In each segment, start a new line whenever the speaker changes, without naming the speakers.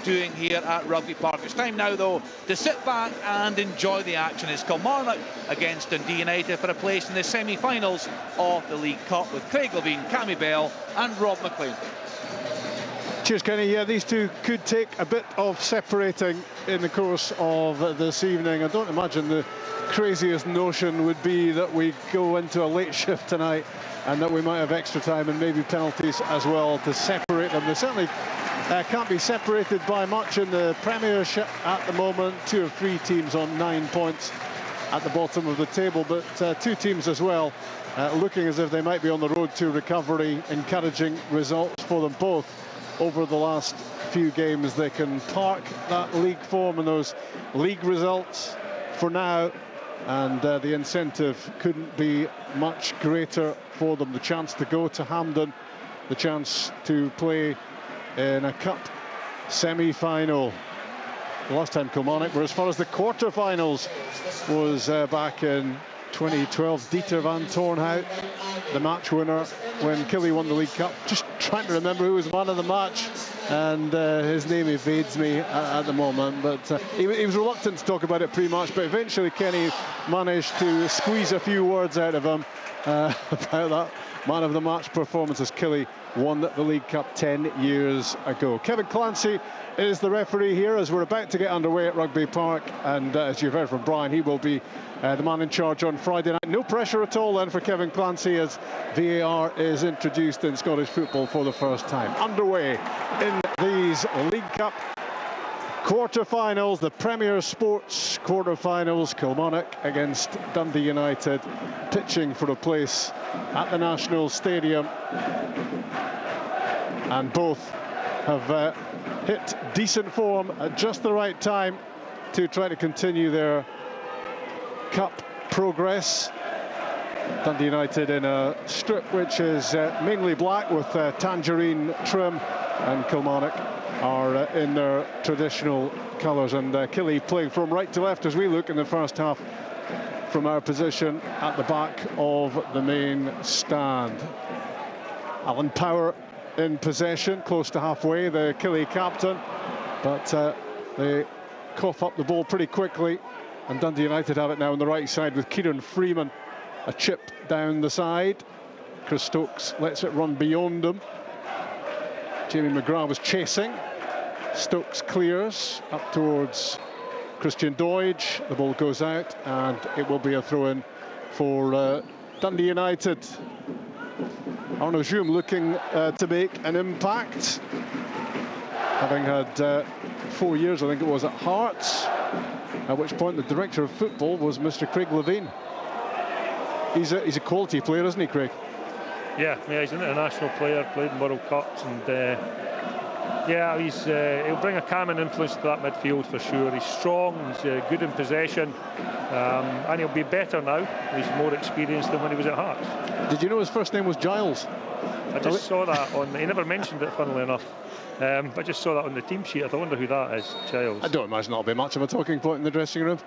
doing here at Rugby Park. It's time now, though, to sit back and enjoy the action. It's Kilmarnock against Dundee United for a place in the semi-finals of the League Cup with Craig Levein, Cammy Bell and Rob McLean.
Cheers, Kenny. Yeah, these two could take a bit of separating in the course of this evening. I don't imagine the craziest notion would be that we go into a late shift tonight and that we might have extra time and maybe penalties as well to separate them. They certainly can't be separated by much in the Premiership at the moment. 2 of 3 teams on 9 points at the bottom of the table, but 2 teams as well looking as if they might be on the road to recovery. Encouraging results for them both over the last few games. They can park that league form and those league results for now, and the incentive couldn't be much greater for them. The chance to go to Hampden, the chance to play in a cup semi-final. The last time Kilmarnock were as far as the quarter-finals was back in 2012. Dieter van Toornhout, the match winner when Killie won the League Cup. Just trying to remember who was man of the match, and his name evades me at the moment, but he was reluctant to talk about it pre-match, but eventually Kenny managed to squeeze a few words out of him about that man of the match performance as Killie won the League Cup 10 years ago. Kevin Clancy is the referee here as we're about to get underway at Rugby Park, and as you've heard from Brian, he will be the man in charge on Friday night. No pressure at all then for Kevin Clancy as VAR is introduced in Scottish football for the first time. Underway in these League Cup quarter-finals, the Premier Sports quarter-finals. Kilmarnock against Dundee United, pitching for a place at the National Stadium, and both have hit decent form at just the right time to try to continue their cup progress. Dundee United in a strip which is mainly black with tangerine trim, and Kilmarnock are in their traditional colours, and Killie playing from right to left as we look in the first half from our position at the back of the main stand. Alan Power in possession, close to halfway, the Killie captain, but they cough up the ball pretty quickly, and Dundee United have it now on the right side with Kieran Freeman, a chip down the side. Chris Stokes lets it run beyond him. Jamie McGrath was chasing. Stokes clears up towards Christian Doidge. The ball goes out, and it will be a throw-in for Dundee United. Arno Joom looking to make an impact, having had 4 years, I think it was, at Hearts, at which point the director of football was Mr. Craig Levein. He's a quality player, isn't he, Craig?
Yeah, he's an international player, played in World Cups, and yeah, he'll bring a calming influence to that midfield for sure. He's strong, he's good in possession, and he'll be better now. He's more experienced than when he was at Hearts.
Did you know his first name was Giles?
I just saw that on. He never mentioned it, funnily enough. I just saw that on the team sheet. I wonder who that is, Giles.
I don't imagine that'll be much of a talking point in the dressing room.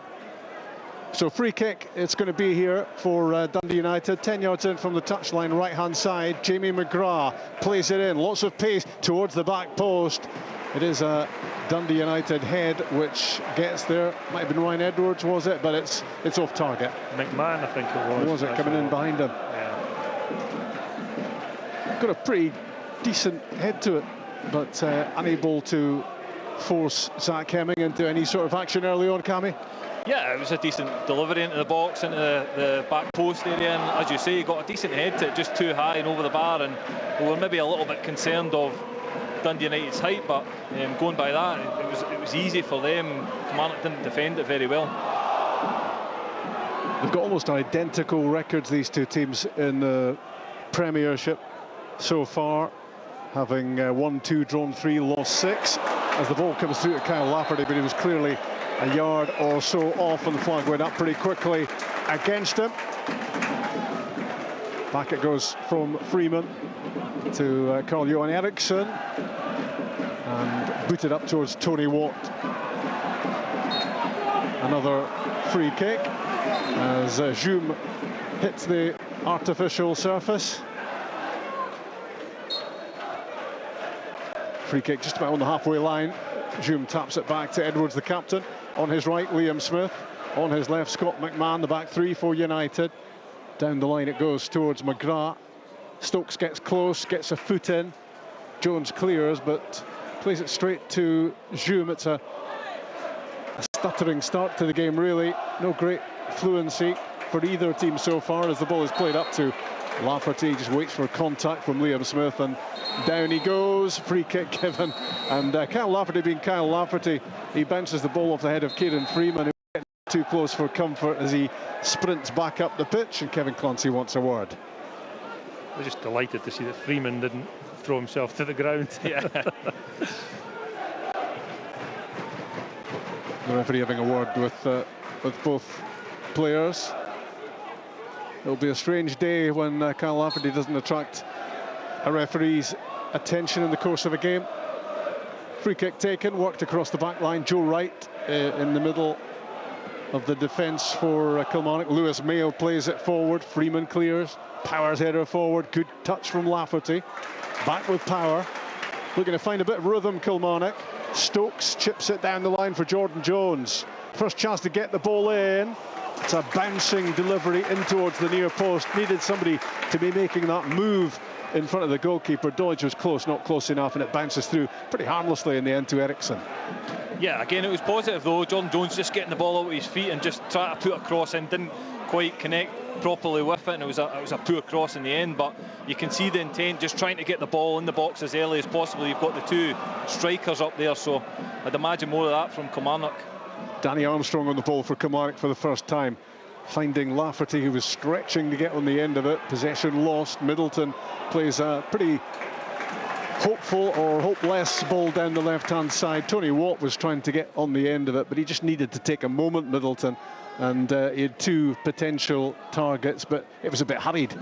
So free kick it's going to be here for Dundee United, 10 yards in from the touchline, right hand side. Jamie McGrath plays it in, lots of pace towards the back post. It is a Dundee United head which gets there. Might have been Ryan Edwards, was it? But it's off target.
McMahon, I think it was.
Was it coming in behind him?
Yeah.
Got a pretty decent head to it, but unable to force Zach Hemming into any sort of action early on, Cammy.
Yeah, it was a decent delivery into the box, into the back post area, and as you say, he got a decent head to it, just too high and over the bar, and we were maybe a little bit concerned of Dundee United's height, but going by that, it was easy for them. Kilmarnock didn't defend it very well.
They've got almost identical records, these two teams, in the Premiership so far, having won 2, drawn 3, lost 6. As the ball comes through to Kyle Lafferty, but he was clearly a yard or so off, and the flag went up pretty quickly against him. Back it goes from Freeman to Carl-Johan Eriksson, and booted up towards Tony Watt. Another free kick as Joom hits the artificial surface. Free kick just about on the halfway line. Hume taps it back to Edwards, the captain. On his right, Liam Smith. On his left, Scott McMahon, the back three for United. Down the line it goes towards McGrath. Stokes gets close, gets a foot in. Jones clears, but plays it straight to Hume. It's a stuttering start to the game, really. No great fluency for either team so far as the ball is played up to Lafferty. Just waits for contact from Liam Smith, and down he goes. Free kick given, and Kyle Lafferty being Kyle Lafferty, he bounces the ball off the head of Kieran Freeman, who gets too close for comfort as he sprints back up the pitch, and Kevin Clancy wants a word.
I'm just delighted to see that Freeman didn't throw himself to the ground.
Yeah.
The referee having a word with both players. It'll be a strange day when Kyle Lafferty doesn't attract a referee's attention in the course of a game. Free kick taken, worked across the back line. Joe Wright in the middle of the defence for Kilmarnock. Lewis Mayo plays it forward. Freeman clears. Power's header forward. Good touch from Lafferty. Back with Power. Looking to find a bit of rhythm, Kilmarnock. Stokes chips it down the line for Jordan Jones. First chance to get the ball in. It's a bouncing delivery in towards the near post. Needed somebody to be making that move in front of the goalkeeper. Dodge was close, not close enough, and it bounces through pretty harmlessly in the end to Eriksson.
Yeah, again, it was positive though. Jordan Jones just getting the ball out of his feet and just trying to put a cross in. Didn't quite connect properly with it, and it was a poor cross in the end, but you can see the intent, just trying to get the ball in the box as early as possible. You've got the two strikers up there, so I'd imagine more of that from Kilmarnock.
Danny Armstrong on the ball for Kilmarnock for the first time, finding Lafferty, who was stretching to get on the end of it. Possession lost. Middleton plays a pretty hopeful or hopeless ball down the left-hand side. Tony Watt was trying to get on the end of it, but he just needed to take a moment, Middleton, and he had two potential targets, but it was a bit hurried.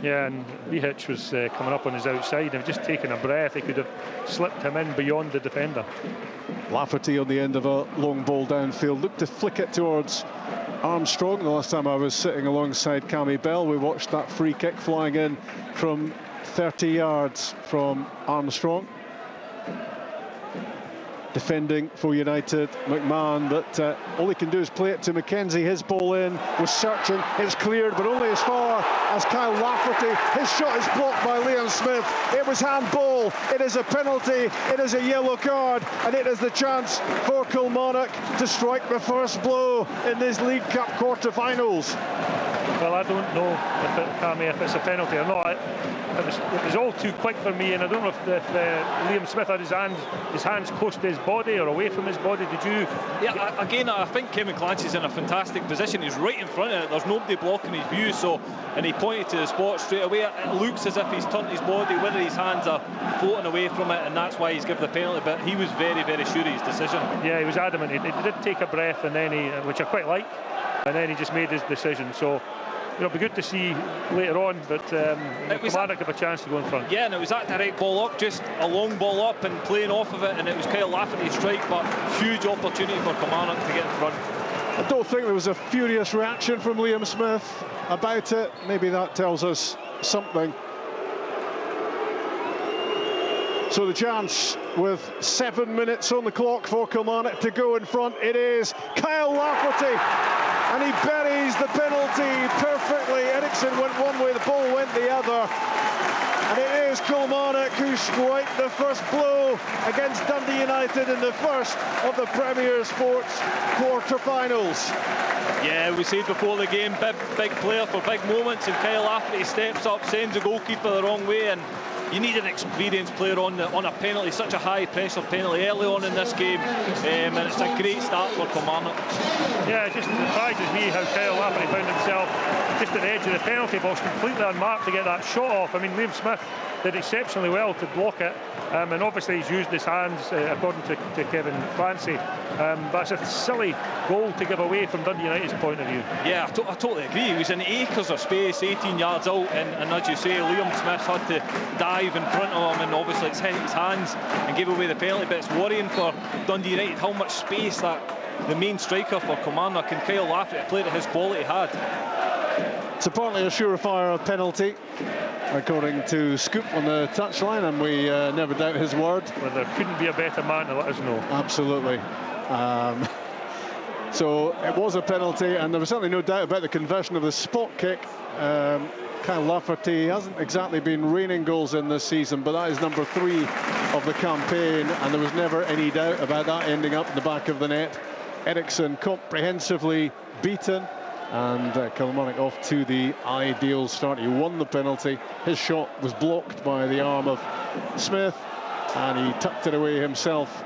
Yeah, and Rehitch was coming up on his outside and just taking a breath. He could have slipped him in beyond the defender.
Lafferty on the end of a long ball downfield, looked to flick it towards Armstrong. The last time I was sitting alongside Cammy Bell, we watched that free kick flying in from 30 yards from Armstrong. Defending for United, McMahon, but all he can do is play it to McKenzie. His ball in, was searching, it's cleared, but only as far as Kyle Lafferty. His shot is blocked by Liam Smith. It was handball, it is a penalty, it is a yellow card, and it is the chance for Kilmarnock to strike the first blow in this League Cup quarter-finals.
Well, I don't know if it's a penalty or not. It was all too quick for me, and I don't know if Liam Smith had his hands close to his body or away from his body. Did you?
Yeah, again, I think Kevin Clancy's in a fantastic position. He's right in front of it. There's nobody blocking his view, and he pointed to the spot straight away. It looks as if he's turned his body, whether his hands are floating away from it, and that's why he's given the penalty. But he was very, very sure of his decision. Yeah,
he was adamant. He did take a breath, and then which I quite like, and then he just made his decision. So it'll be good to see later on, but Kilmarnock have a chance to go in front.
Yeah, and it was that direct ball up, just a long ball up and playing off of it, and it was Kyle Lafferty's strike, but huge opportunity for Kilmarnock to get in front.
I don't think there was a furious reaction from Liam Smith about it. Maybe that tells us something. So the chance with 7 minutes on the clock for Kilmarnock to go in front. It is Kyle Lafferty, and he buries the penalty perfectly. Eriksson went one way, the ball went the other. And it is Kilmarnock who strike the first blow against Dundee United in the first of the Premier Sports quarter-finals.
Yeah, we said before the game, big player for big moments, and Kyle Lafferty steps up, sends the goalkeeper the wrong way, and you need an experienced player on a penalty, such a high pressure penalty early on in this game, and it's a great start for Kilmarnock.
Yeah, it just surprises me how Kyle Lafferty found himself just at the edge of the penalty box, completely unmarked to get that shot off. I mean, Liam Smith did exceptionally well to block it, and obviously he's used his hands according to Kevin Clancy, but it's a silly goal to give away from Dundee United's point of view.
Yeah, I totally agree. He was in acres of space, 18 yards out, and as you say, Liam Smith had to dive in front of him, and obviously it's hit his hands and gave away the penalty. But it's worrying for Dundee United how much space that the main striker for Kilmarnock and Kyle Lafferty played at his quality had.
It's apparently a surefire penalty. according to Scoop on the touchline, and we never doubt his word.
Well, there couldn't be a better man to let us know.
Absolutely. So it was a penalty, and there was certainly no doubt about the conversion of the spot kick. Kyle Lafferty hasn't exactly been raining goals in this season, but that is number 3 of the campaign, and there was never any doubt about that ending up in the back of the net. Eriksson comprehensively beaten, and Kilmarnock off to the ideal start. He won the penalty. His shot was blocked by the arm of Smith, and he tucked it away himself.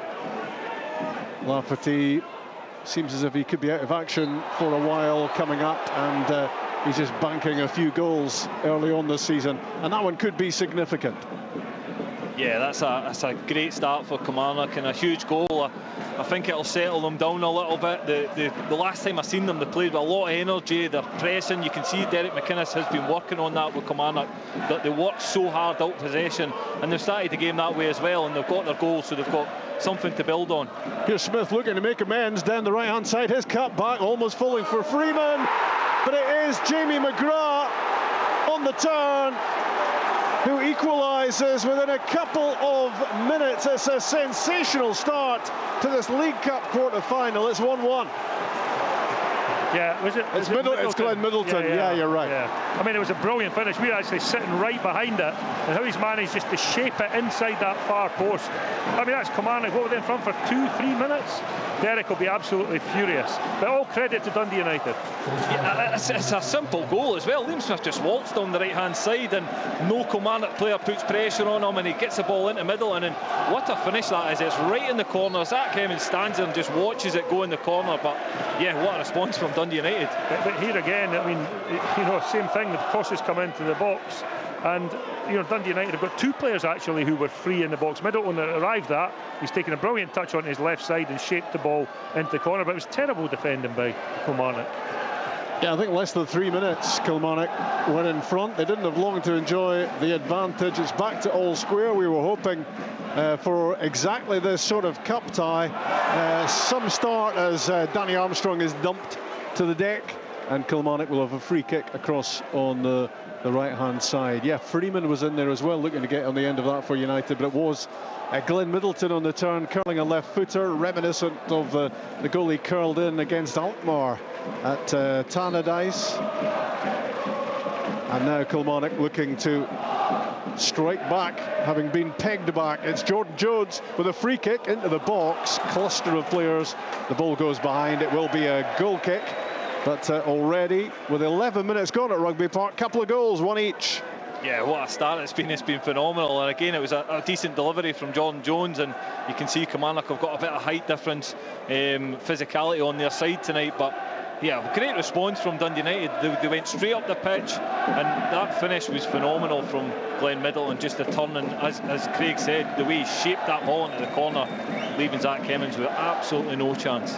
Lafferty seems as if he could be out of action for a while coming up, and he's just banking a few goals early on this season, and that one could be significant.
Yeah, that's a great start for Kilmarnock, and a huge goal. I think it'll settle them down a little bit. The last time I seen them, they played with a lot of energy. They're pressing. You can see Derek McInnes has been working on that with Kilmarnock, that they work so hard out possession, and they've started the game that way as well, and they've got their goals, so they've got something to build on. Here's
Smith looking to make amends down the right hand side. His cut back, almost falling for Freeman, but it is Jamie McGrath on the turn who equalises within a couple of minutes. It's a sensational start to this League Cup quarter-final. It's 1-1.
Yeah,
it's Glenn Middleton. Yeah, you're right.
Yeah. I mean, it was a brilliant finish. We were actually sitting right behind it, and how he's managed just to shape it inside that far post. I mean, that's Kilmarnock. What were they in front for 2-3 minutes? Derek will be absolutely furious. But all credit to Dundee United.
Yeah, it's a simple goal as well. Liam Smith just walks down the right-hand side, and no Kilmarnock player puts pressure on him, and he gets the ball into the middle, and then what a finish that is. It's right in the corner. Zach Hemmings stands there and just watches it go in the corner. But yeah, what a response from Dundee United.
But here again, I mean, you know, same thing. The crosses come into the box, and you know, Dundee United have got 2 players actually who were free in the box. Middleton arrived at, he's taken a brilliant touch on his left side and shaped the ball into the corner, but it was terrible defending by Kilmarnock.
Yeah, I think less than 3 minutes Kilmarnock were in front. They didn't have long to enjoy the advantage. It's back to all square. We were hoping for exactly this sort of cup tie. Some start as Danny Armstrong is dumped to the deck, and Kilmarnock will have a free kick across on the right-hand side. Yeah, Freeman was in there as well, looking to get on the end of that for United, but it was Glenn Middleton on the turn, curling a left footer, reminiscent of the goal he curled in against Alkmaar at Tannadice. And now Kilmarnock looking to strike back, having been pegged back. It's Jordan Jones with a free kick into the box. Cluster of players. The ball goes behind. It will be a goal kick. But already, with 11 minutes gone at Rugby Park, couple of goals, one each.
Yeah, what a start it's been. It's been phenomenal. And again, it was a decent delivery from Jordan Jones, and you can see Kilmarnock have got a bit of height difference, physicality on their side tonight. But yeah, great response from Dundee United. They went straight up the pitch, and that finish was phenomenal from Glenn Middleton. Just the turn, and as Craig said, the way he shaped that ball into the corner, leaving Zach Hemmings with absolutely no chance.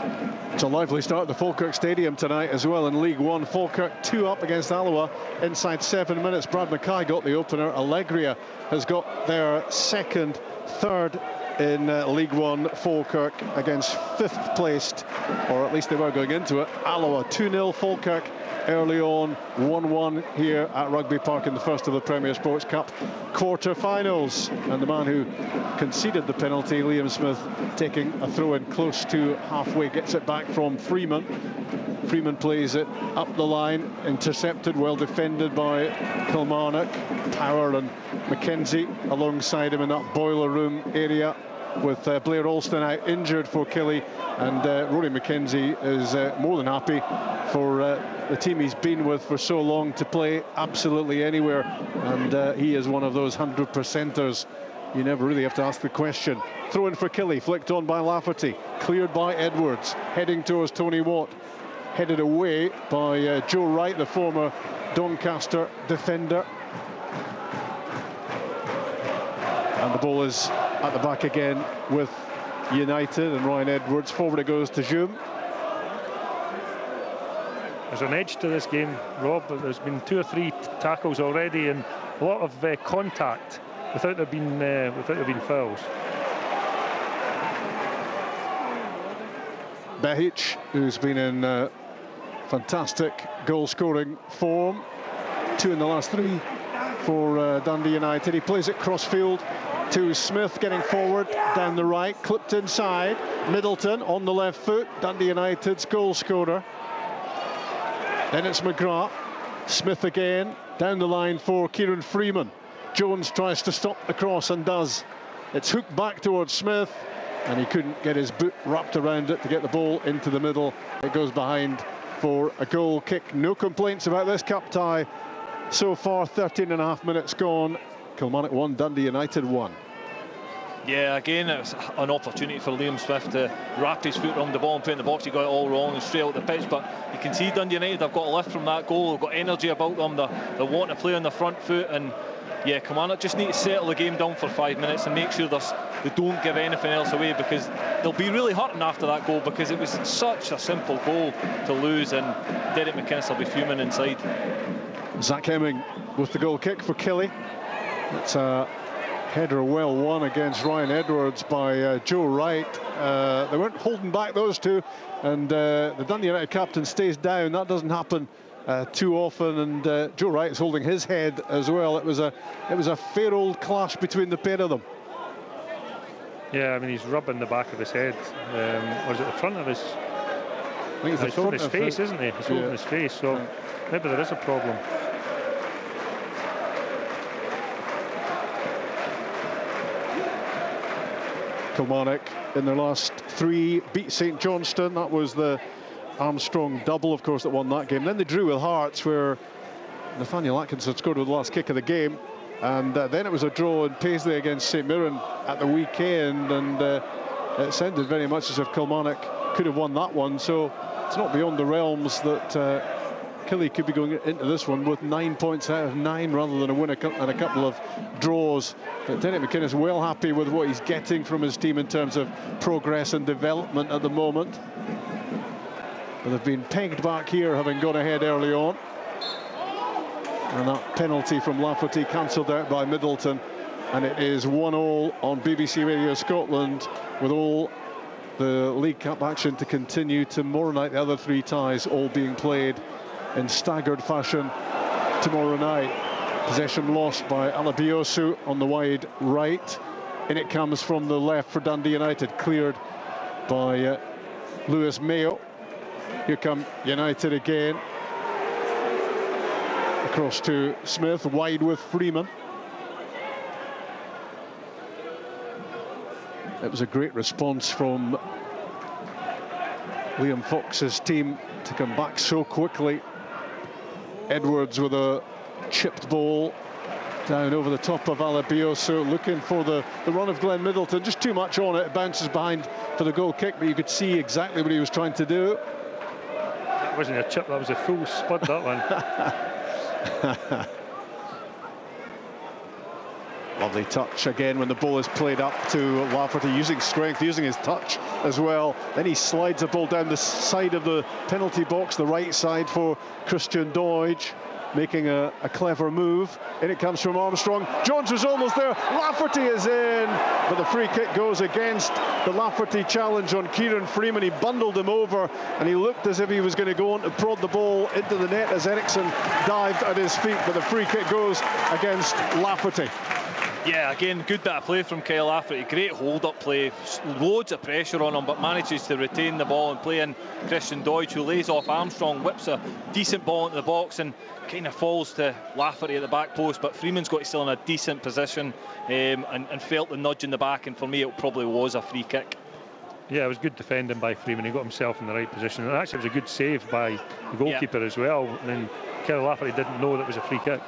It's a lively start at the Falkirk Stadium tonight as well in League One. Falkirk 2 up against Alloa inside 7 minutes. Brad Mackay got the opener. Allegria has got their second, third in League One. Falkirk against 5th placed, or at least they were going into it, Alloa. 2-0 Falkirk early on, 1-1 here at Rugby Park in the first of the Premier Sports Cup quarter-finals. And the man who conceded the penalty, Liam Smith, taking a throw-in close to halfway, gets it back from Freeman. Freeman plays it up the line, intercepted, well defended by Kilmarnock. Power and McKenzie alongside him in that boiler room area, with Blair Alston out injured for Killie, and Rory McKenzie is more than happy for the team he's been with for so long to play absolutely anywhere, and he is one of those 100%ers. You never really have to ask the question. Throw in for Killie, flicked on by Lafferty, cleared by Edwards, heading towards Tony Watt, headed away by Joe Wright, the former Doncaster defender. And the ball is at the back again with United, and Ryan Edwards. Forward it goes to Joum.
There's an edge to this game, Rob. There's been 2 or 3 tackles already, and a lot of contact without there being fouls.
Behic, who's been in fantastic goal-scoring form, 2 in the last 3 for Dundee United. He plays it cross-field to Smith, getting forward, down the right, clipped inside. Middleton on the left foot, Dundee United's goal scorer. Then it's McGrath. Smith again, down the line for Kieran Freeman. Jones tries to stop the cross and does. It's hooked back towards Smith, and he couldn't get his boot wrapped around it to get the ball into the middle. It goes behind for a goal kick. No complaints about this cup tie so far. 13.5 minutes gone. Kilmarnock 1, Dundee United 1.
Yeah, again, it was an opportunity for Liam Swift to wrap his foot around the ball and put it in the box. He got it all wrong and straight out the pitch, but you can see Dundee United have got a lift from that goal. They've got energy about them. They want to play on the front foot, and yeah, Kilmarnock just need to settle the game down for 5 minutes and make sure they don't give anything else away, because they'll be really hurting after that goal, because it was such a simple goal to lose, and Derek McInnes will be fuming inside.
Zach Hemming with the goal kick for Killie. It's a header well won against Ryan Edwards by Joe Wright. They weren't holding back, those two, and the Dundee United captain stays down. That doesn't happen too often, and Joe Wright is holding his head as well. It was a fair old clash between the pair of them.
Yeah, I mean, he's rubbing the back of his head. Or is it the front of his?
I think it's
he's holding his face, isn't he? He's holding his face, so maybe there is a problem.
Kilmarnock in their last 3 beat St Johnstone. That was the Armstrong double, of course, that won that game. Then they drew with Hearts, where Nathaniel Atkinson scored with the last kick of the game, and then it was a draw in Paisley against St Mirren at the weekend, and it sounded very much as if Kilmarnock could have won that one. So it's not beyond the realms that Killie could be going into this one with 9 points out of 9 rather than a win and a couple of draws. But Derek McInnes well happy with what he's getting from his team in terms of progress and development at the moment. But they've been pegged back here, having gone ahead early on. And that penalty from Lafferty cancelled out by Middleton. And it is 1-1 on BBC Radio Scotland, with all the League Cup action to continue tomorrow night. The other 3 ties all being played in staggered fashion tomorrow night. Possession lost by Alabiosu on the wide right. In it comes from the left for Dundee United, cleared by Lewis Mayo. Here come United again. Across to Smith, wide with Freeman. It was a great response from Liam Fox's team to come back so quickly. Edwards with a chipped ball down over the top of Alabiosu, looking for the run of Glenn Middleton. Just too much on it. It bounces behind for the goal kick, but you could see exactly what he was trying to do.
That wasn't a chip, that was a full spud, that one.
Lovely touch again when the ball is played up to Lafferty, using strength, using his touch as well. Then he slides the ball down the side of the penalty box, the right side for Christian Doidge, making a clever move. In it comes from Armstrong. Jones was almost there. Lafferty is in, but the free kick goes against the Lafferty challenge on Kieran Freeman. He bundled him over, and he looked as if he was going to go on to prod the ball into the net as Eriksson dived at his feet, but the free kick goes against Lafferty.
Yeah, again, good bit of play from Kyle Lafferty. Great hold-up play, loads of pressure on him, but manages to retain the ball and play in Christian Doidge, who lays off Armstrong, whips a decent ball into the box and kind of falls to Lafferty at the back post. But Freeman's got still in a decent position and felt the nudge in the back, and for me it probably was a free kick.
Yeah, it was good defending by Freeman. He got himself in the right position, and actually it was a good save by the goalkeeper as well. And then Kyle Lafferty didn't know that it was a free kick.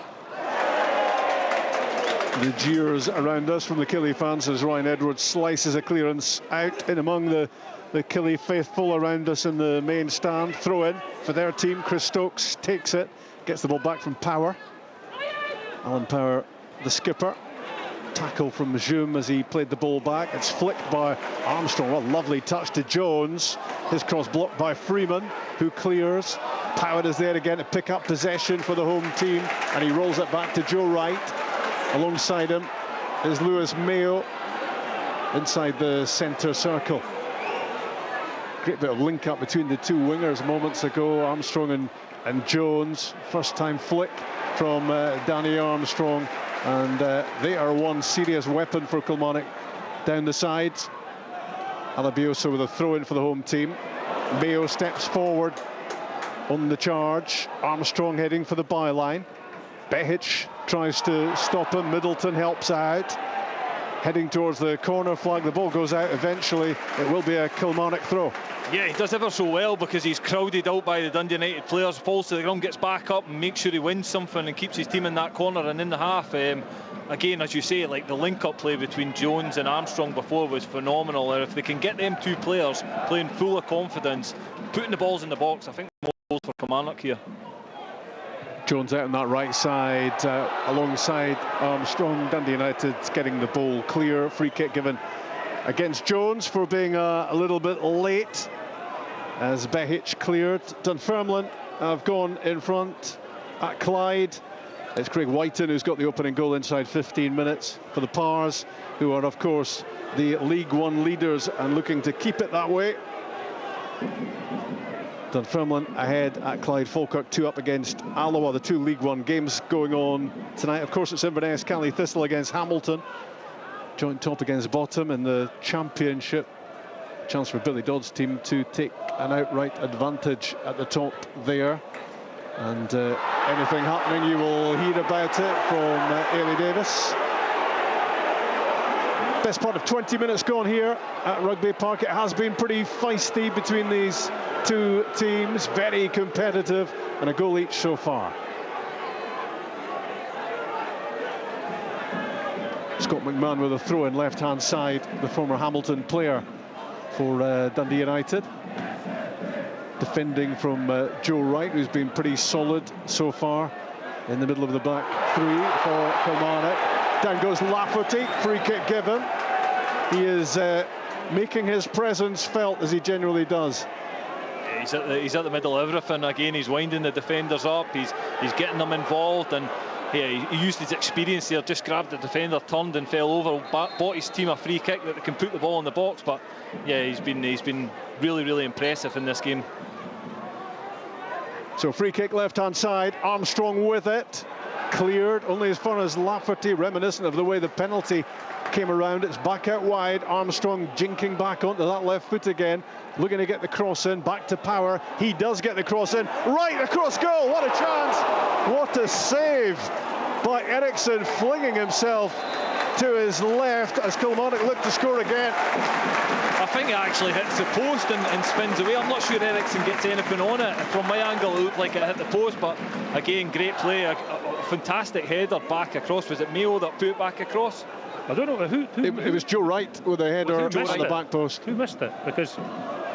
The jeers around us from the Killie fans as Ryan Edwards slices a clearance out in among the Killie faithful around us in the main stand. Throw in for their team. Chris Stokes takes it, gets the ball back from Power. Alan Power, the skipper. Tackle from Majum as he played the ball back. It's flicked by Armstrong. What a lovely touch to Jones. His cross blocked by Freeman, who clears. Power is there again to pick up possession for the home team, and he rolls it back to Joe Wright. Alongside him is Lewis Mayo inside the centre circle. Great bit of link up between the two wingers moments ago, Armstrong and Jones. First time flick from Danny Armstrong, and they are one serious weapon for Kilmarnock down the sides. Alabioso with a throw in for the home team. Mayo steps forward on the charge. Armstrong heading for the byline. Behic tries to stop him. Middleton helps out. Heading towards the corner flag. The ball goes out eventually. It will be a Kilmarnock throw.
Yeah, he does ever so well because he's crowded out by the Dundee United players. Falls to the ground, gets back up and makes sure he wins something and keeps his team in that corner and in the half. Again, as you say, like the link-up play between Jones and Armstrong before was phenomenal. And if they can get them two players playing full of confidence, putting the balls in the box, I think more goals for Kilmarnock here.
Jones out on that right side, alongside Armstrong. Dundee United getting the ball clear. Free kick given against Jones for being a little bit late, as Behic cleared. Dunfermline have gone in front at Clyde. It's Craig Whiten who's got the opening goal inside 15 minutes for the Pars, who are of course the League One leaders and looking to keep it that way. Dunfermline ahead at Clyde. Falkirk 2 up against Alloa. The two League One games going on tonight. Of course, it's Inverness, Cali Thistle against Hamilton. Joint top against bottom in the Championship. Chance for Billy Dodd's team to take an outright advantage at the top there. And anything happening, you will hear about it from Ailey Davis. Best part of 20 minutes gone here at Rugby Park. It has been pretty feisty between these two teams, very competitive, and a goal each so far. Scott McMahon with a throw in left-hand side, the former Hamilton player for Dundee United. Defending from Joe Wright, who's been pretty solid so far in the middle of the back three for Kilmarnock. Down goes Lafferty, free kick given. He is making his presence felt, as he generally does.
Yeah, he's at the middle of everything. Again, he's winding the defenders up, he's getting them involved, and yeah, he used his experience there, just grabbed the defender, turned and fell over, bought his team a free kick that they can put the ball in the box. But yeah, he's been really impressive in this game.
So free kick left-hand side, Armstrong with it, cleared only as far as Lafferty, reminiscent of the way the penalty came around. It's back out wide, Armstrong jinking back onto that left foot again, looking to get the cross in, back to Power. He does get the cross in, right across goal, what a chance, what a save by Eriksson, flinging himself to his left as Kilmarnock look to score again.
I think it actually hits the post and spins away. I'm not sure Eriksson gets anything on it. From my angle, it looked like it hit the post, but again, great play, a fantastic header back across. Was it Mayo that put it back across?
I don't know who
it was Joe Wright with a header on the back post.
Who missed it? Because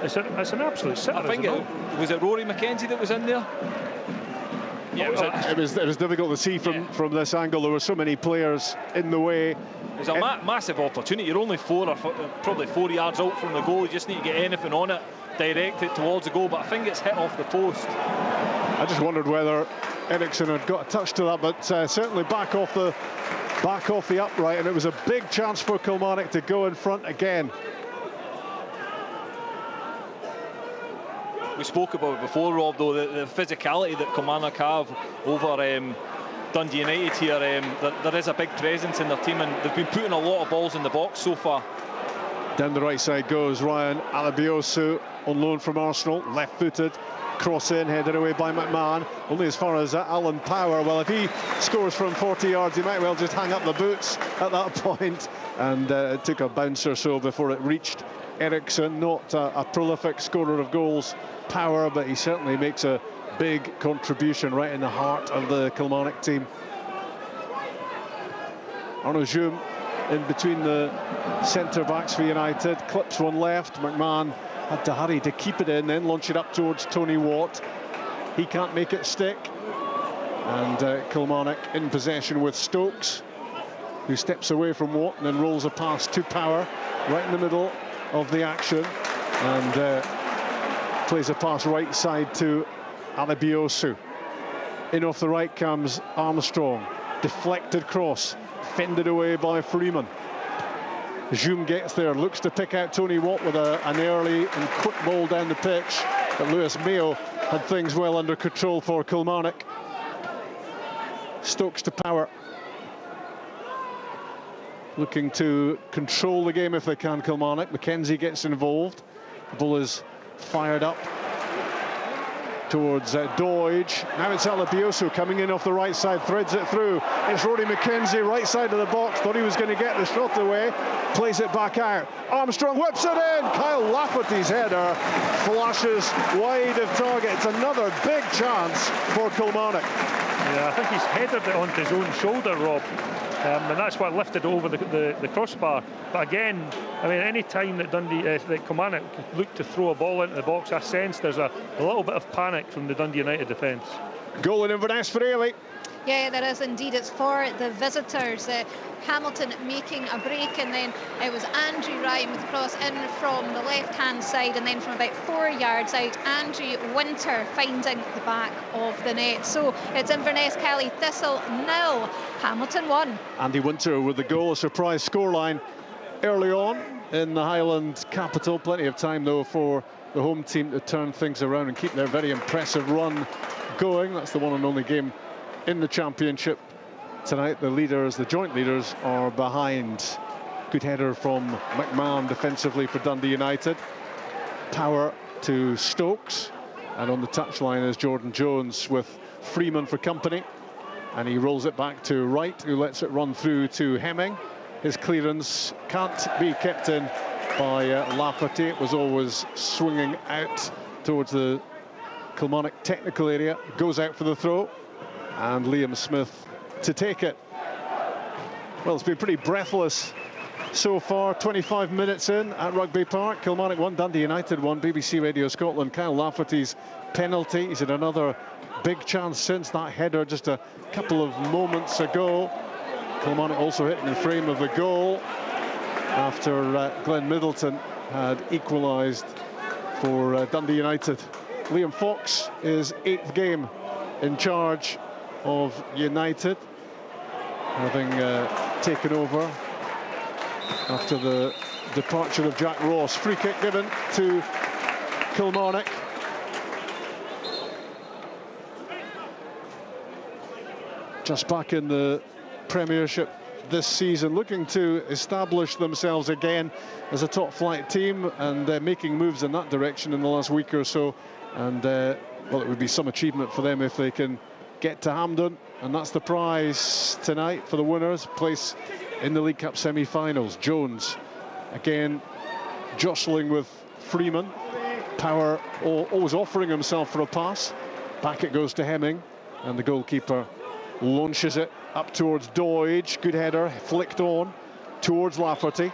it's an absolute sitter.
I think was it Rory McKenzie that was in there? Yeah,
it was difficult to see from this angle. There were so many players in the way.
It's a massive opportunity. You're only probably 4 yards out from the goal. You just need to get anything on it, direct it towards the goal. But I think it's hit off the post.
I just wondered whether Eriksson had got a touch to that, but certainly back off the upright, and it was a big chance for Kilmarnock to go in front again.
We spoke about it before, Rob, though, the physicality that Kilmarnock have over Dundee United here. There is a big presence in their team, and they've been putting a lot of balls in the box so far.
Down the right side goes Ryan Alabioso, on loan from Arsenal, left-footed, cross in, headed away by McMahon, only as far as Alan Power. Well, if he scores from 40 yards, he might well just hang up the boots at that point. And it took a bounce or so before it reached Eriksson. Not a prolific scorer of goals, Power, but he certainly makes a big contribution right in the heart of the Kilmarnock team. Arnaud Djoum in between the centre-backs for United, clips one left. McMahon had to hurry to keep it in, then launch it up towards Tony Watt. He can't make it stick. And Kilmarnock in possession with Stokes, who steps away from Watt and then rolls a pass to Power, right in the middle of the action. And plays a pass right side to Alabioso. In off the right comes Armstrong. Deflected cross, fended away by Freeman. Zoom gets there, looks to pick out Tony Watt with an early and quick ball down the pitch. But Lewis Mayo had things well under control for Kilmarnock. Stokes to Power. Looking to control the game if they can, Kilmarnock. McKenzie gets involved. The ball is fired up towards Doidge. Now it's Alabioso coming in off the right side, threads it through. It's Roddy McKenzie, right side of the box. Thought he was going to get the shot away. Plays it back out. Armstrong whips it in. Kyle Lafferty's header flashes wide of target. It's another big chance for Kilmarnock.
Yeah, I think he's headed it onto his own shoulder, Rob. And that's what lifted over the crossbar. But again, I mean, any time that that Kilmarnock look to throw a ball into the box, I sense there's a little bit of panic from the Dundee United defence.
Goal in Inverness for Ailey.
Yeah, there is indeed. It's for the visitors. Hamilton making a break, and then it was Andrew Ryan with the cross in from the left-hand side, and then from about 4 yards out, Andrew Winter finding the back of the net. So it's Inverness Kelly Thistle 0, Hamilton 1.
Andy Winter with the goal, a surprise scoreline early on in the Highland capital. Plenty of time, though, for the home team to turn things around and keep their very impressive run going. That's the one and only game in the championship tonight. The leaders, the joint leaders, are behind. Good header from McMahon defensively for Dundee United. Power to Stokes, and on the touchline is Jordan Jones with Freeman for company, and he rolls it back to Wright, who lets it run through to Hemming. His clearance can't be kept in by Lafferty. It was always swinging out towards the Kilmarnock technical area. Goes out for the throw, and Liam Smith to take it. Well, it's been pretty breathless so far. 25 minutes in at Rugby Park. Kilmarnock 1, Dundee United 1. BBC Radio Scotland. Kyle Lafferty's penalty. He's had another big chance since that header just a couple of moments ago. Kilmarnock also hitting the frame of the goal after Glenn Middleton had equalised for Dundee United. Liam Fox is 8th game in charge of United, having taken over after the departure of Jack Ross. Free kick given to Kilmarnock. Just back in the Premiership this season, looking to establish themselves again as a top flight team, and making moves in that direction in the last week or so. And well, it would be some achievement for them if they can get to Hampden, and that's the prize tonight for the winners, place in the League Cup semi-finals. Jones again jostling with Freeman. Power always offering himself for a pass. Back it goes to Hemming, and the goalkeeper launches it up towards Doidge. Good header, flicked on towards Lafferty.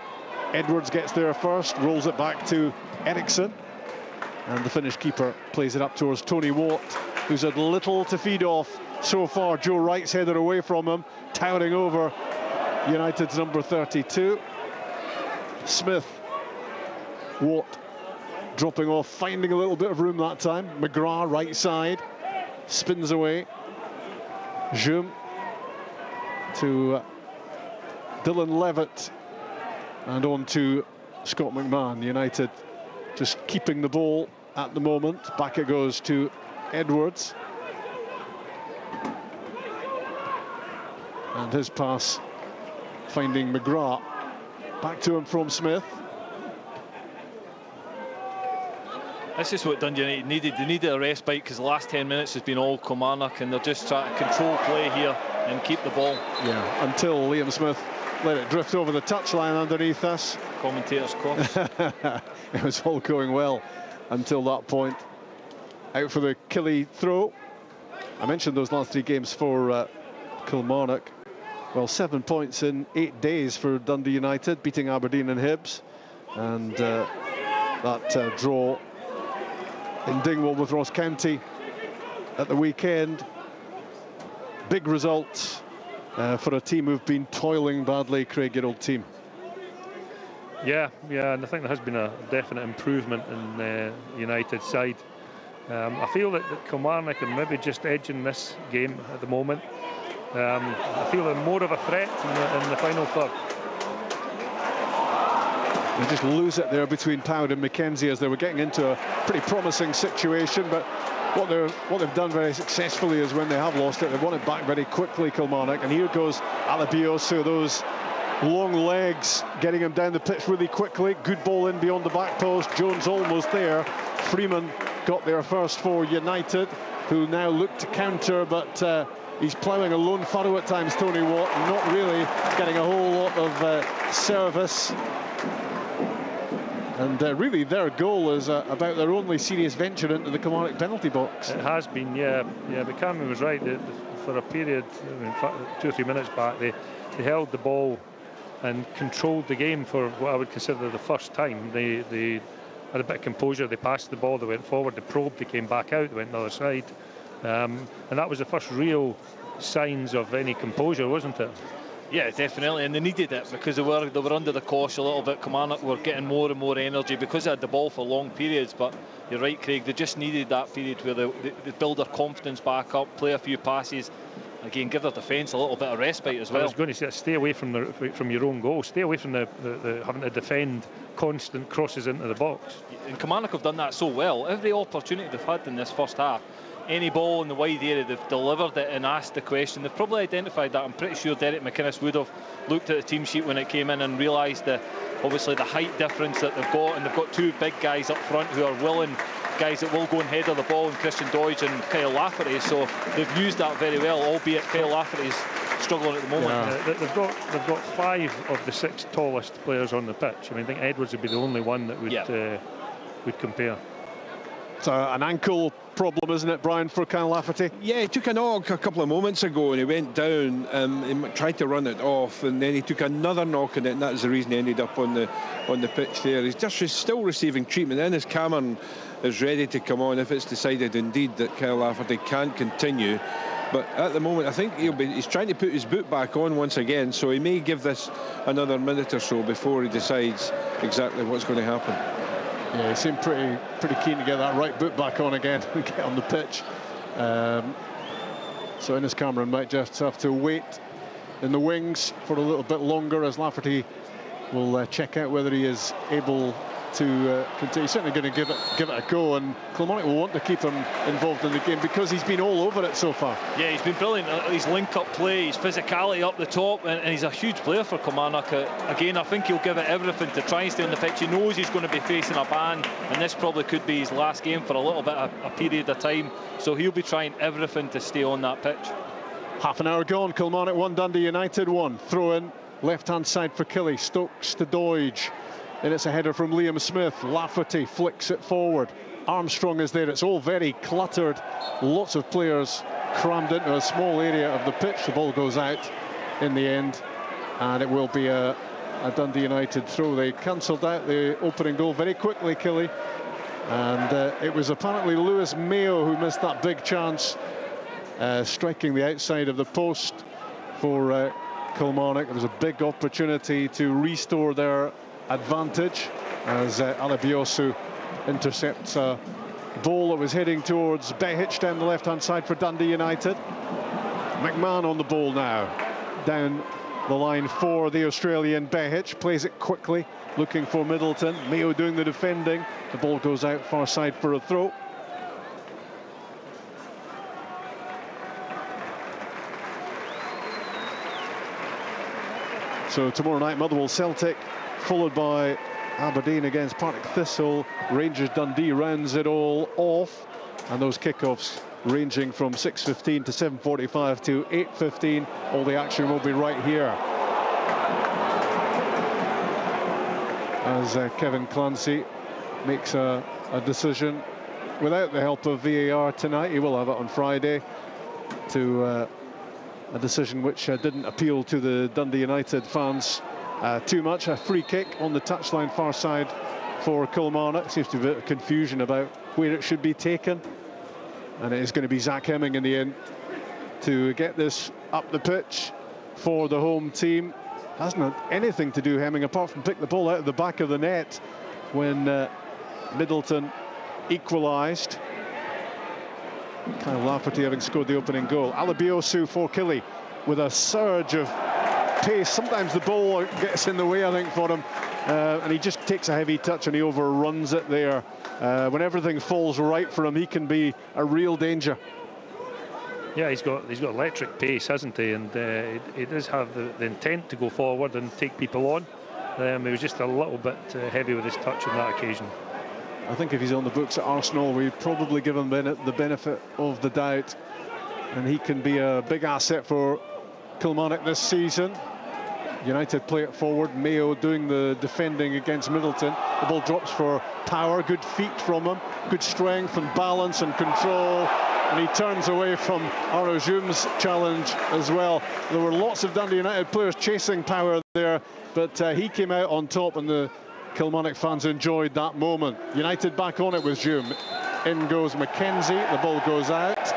Edwards gets there first, rolls it back to Eriksson, and the Finnish keeper plays it up towards Tony Watt, who's had little to feed off so far. Joe Wright's headed away from him, towering over United's number 32. Smith, Watt dropping off, finding a little bit of room that time. McGrath, right side, spins away. Zoom to Dylan Levitt, and on to Scott McMahon. United just keeping the ball at the moment. Back it goes to Edwards, and his pass finding McGrath. Back to him from Smith.
This is what Dundee United needed. They needed a respite, because the last 10 minutes has been all Kilmarnock, and they're just trying to control play here and keep the ball.
Yeah, until Liam Smith let it drift over the touchline underneath us.
Commentators' course.
It was all going well until that point. Out for the Killie throw. I mentioned those last 3 games for Kilmarnock. Well, 7 points in 8 days for Dundee United, beating Aberdeen and Hibs, and that draw in Dingwall with Ross County at the weekend. Big results for a team who've been toiling badly, Craig, your old team.
Yeah, and I think there has been a definite improvement in United's side. I feel that Kilmarnock are maybe just edging this game at the moment. I feel they're more of a threat in the final third.
They just lose it there between Powd and McKenzie as they were getting into a pretty promising situation. But what they've done very successfully is when they have lost it, they've won it back very quickly, Kilmarnock. And here goes Alabiosu, those long legs getting him down the pitch really quickly. Good ball in beyond the back post. Jones almost there. Freeman got there first for United, who now look to counter, but he's ploughing a lone furrow at times, Tony Watt, not really getting a whole lot of service. And really their goal is about their only serious venture into the Kilmarnock penalty box.
It has been, yeah, but Cameron was right. For a period, in fact, 2 or 3 minutes back, they held the ball and controlled the game for what I would consider the first time. They had a bit of composure. They passed the ball, they went forward, they probed, they came back out, they went the other side. And that was the first real signs of any composure, wasn't it?
Yeah, definitely, and they needed it because they were under the cosh a little bit. Kilmarnock were getting more and more energy because they had the ball for long periods. But you're right, Craig, they just needed that period where they build their confidence back up, play a few passes, again give their defence a little bit of respite as well.
I was going to say, stay away from your own goal, stay away from the having to defend constant crosses into the box.
And Kilmarnock have done that so well. Every opportunity they've had in this first half, any ball in the wide area, they've delivered it and asked the question. They've probably identified that. I'm pretty sure Derek McInnes would have looked at the team sheet when it came in and realised obviously the height difference that they've got, and they've got two big guys up front who are willing guys that will go and header the ball, in Christian Doidge and Kyle Lafferty. So they've used that very well, albeit Kyle Lafferty's struggling at the moment.
Yeah. They've got 5 of the 6 tallest players on the pitch. I mean, I think Edwards would be the only one that would compare.
It's an ankle problem, isn't it, Brian, for Kyle Lafferty?
Yeah, he took a knock a couple of moments ago and he went down. He tried to run it off, and then he took another knock in it, and that was the reason he ended up on the pitch there. He's just still receiving treatment. Then as Cameron is ready to come on, if it's decided indeed that Kyle Lafferty can't continue. But at the moment, I think he's trying to put his boot back on once again, so he may give this another minute or so before he decides exactly what's going to happen.
Yeah, he seemed pretty keen to get that right boot back on again and get on the pitch. So Innes Cameron might just have to wait in the wings for a little bit longer as Lafferty will check out whether he is able to continue. He's certainly going to give it a go, and Kilmarnock will want to keep him involved in the game because he's been all over it so far.
Yeah, he's been brilliant. His link-up play, his physicality up the top, and he's a huge player for Kilmarnock. Again, I think he'll give it everything to try and stay on the pitch. He knows he's going to be facing a ban, and this probably could be his last game for a little bit of a period of time. So he'll be trying everything to stay on that pitch.
Half an hour gone. Kilmarnock 1, Dundee United 1. Throw in left-hand side for Killy. Stokes to Doidge. Then it's a header from Liam Smith. Lafferty flicks it forward. Armstrong is there. It's all very cluttered. Lots of players crammed into a small area of the pitch. The ball goes out in the end, and it will be a Dundee United throw. They cancelled out the opening goal very quickly, Killy. And it was apparently Lewis Mayo who missed that big chance, striking the outside of the post for Kilmarnock. There was a big opportunity to restore their advantage as Alabiosu intercepts a ball that was heading towards Behic down the left-hand side for Dundee United. McMahon on the ball now, down the line for the Australian. Behic plays it quickly, looking for Middleton. Mayo doing the defending. The ball goes out far side for a throw. So tomorrow night, Motherwell Celtic, followed by Aberdeen against Partick Thistle. Rangers Dundee rounds it all off, and those kickoffs ranging from 6:15 to 7:45 to 8:15. All the action will be right here as Kevin Clancy makes a decision without the help of VAR tonight. He will have it on Friday, to a decision which didn't appeal to the Dundee United fans too much. A free kick on the touchline far side for Kilmarnock. Seems to be a bit of confusion about where it should be taken, and it is going to be Zach Hemming in the end to get this up the pitch for the home team. Hasn't had anything to do, Hemming, apart from pick the ball out of the back of the net when Middleton equalised. Kyle Lafferty having scored the opening goal. Alabiosu for Killy with a surge of pace. Sometimes the ball gets in the way, I think, for him. and he just takes a heavy touch and he overruns it there. When everything falls right for him, he can be a real danger.
Yeah, he's got electric pace, hasn't he? And he does have the intent to go forward and take people on. He was just a little bit heavy with his touch on that occasion.
I think if he's on the books at Arsenal, we'd probably give him the benefit of the doubt, and he can be a big asset for Kilmarnock this season. United play it forward. Mayo doing the defending against Middleton. The ball drops for Power. Good feet from him. Good strength and balance and control. And he turns away from Arnaud Jum's challenge as well. There were lots of Dundee United players chasing Power there, but he came out on top, and the Kilmarnock fans enjoyed that moment. United back on it with Jum. In goes McKenzie. The ball goes out.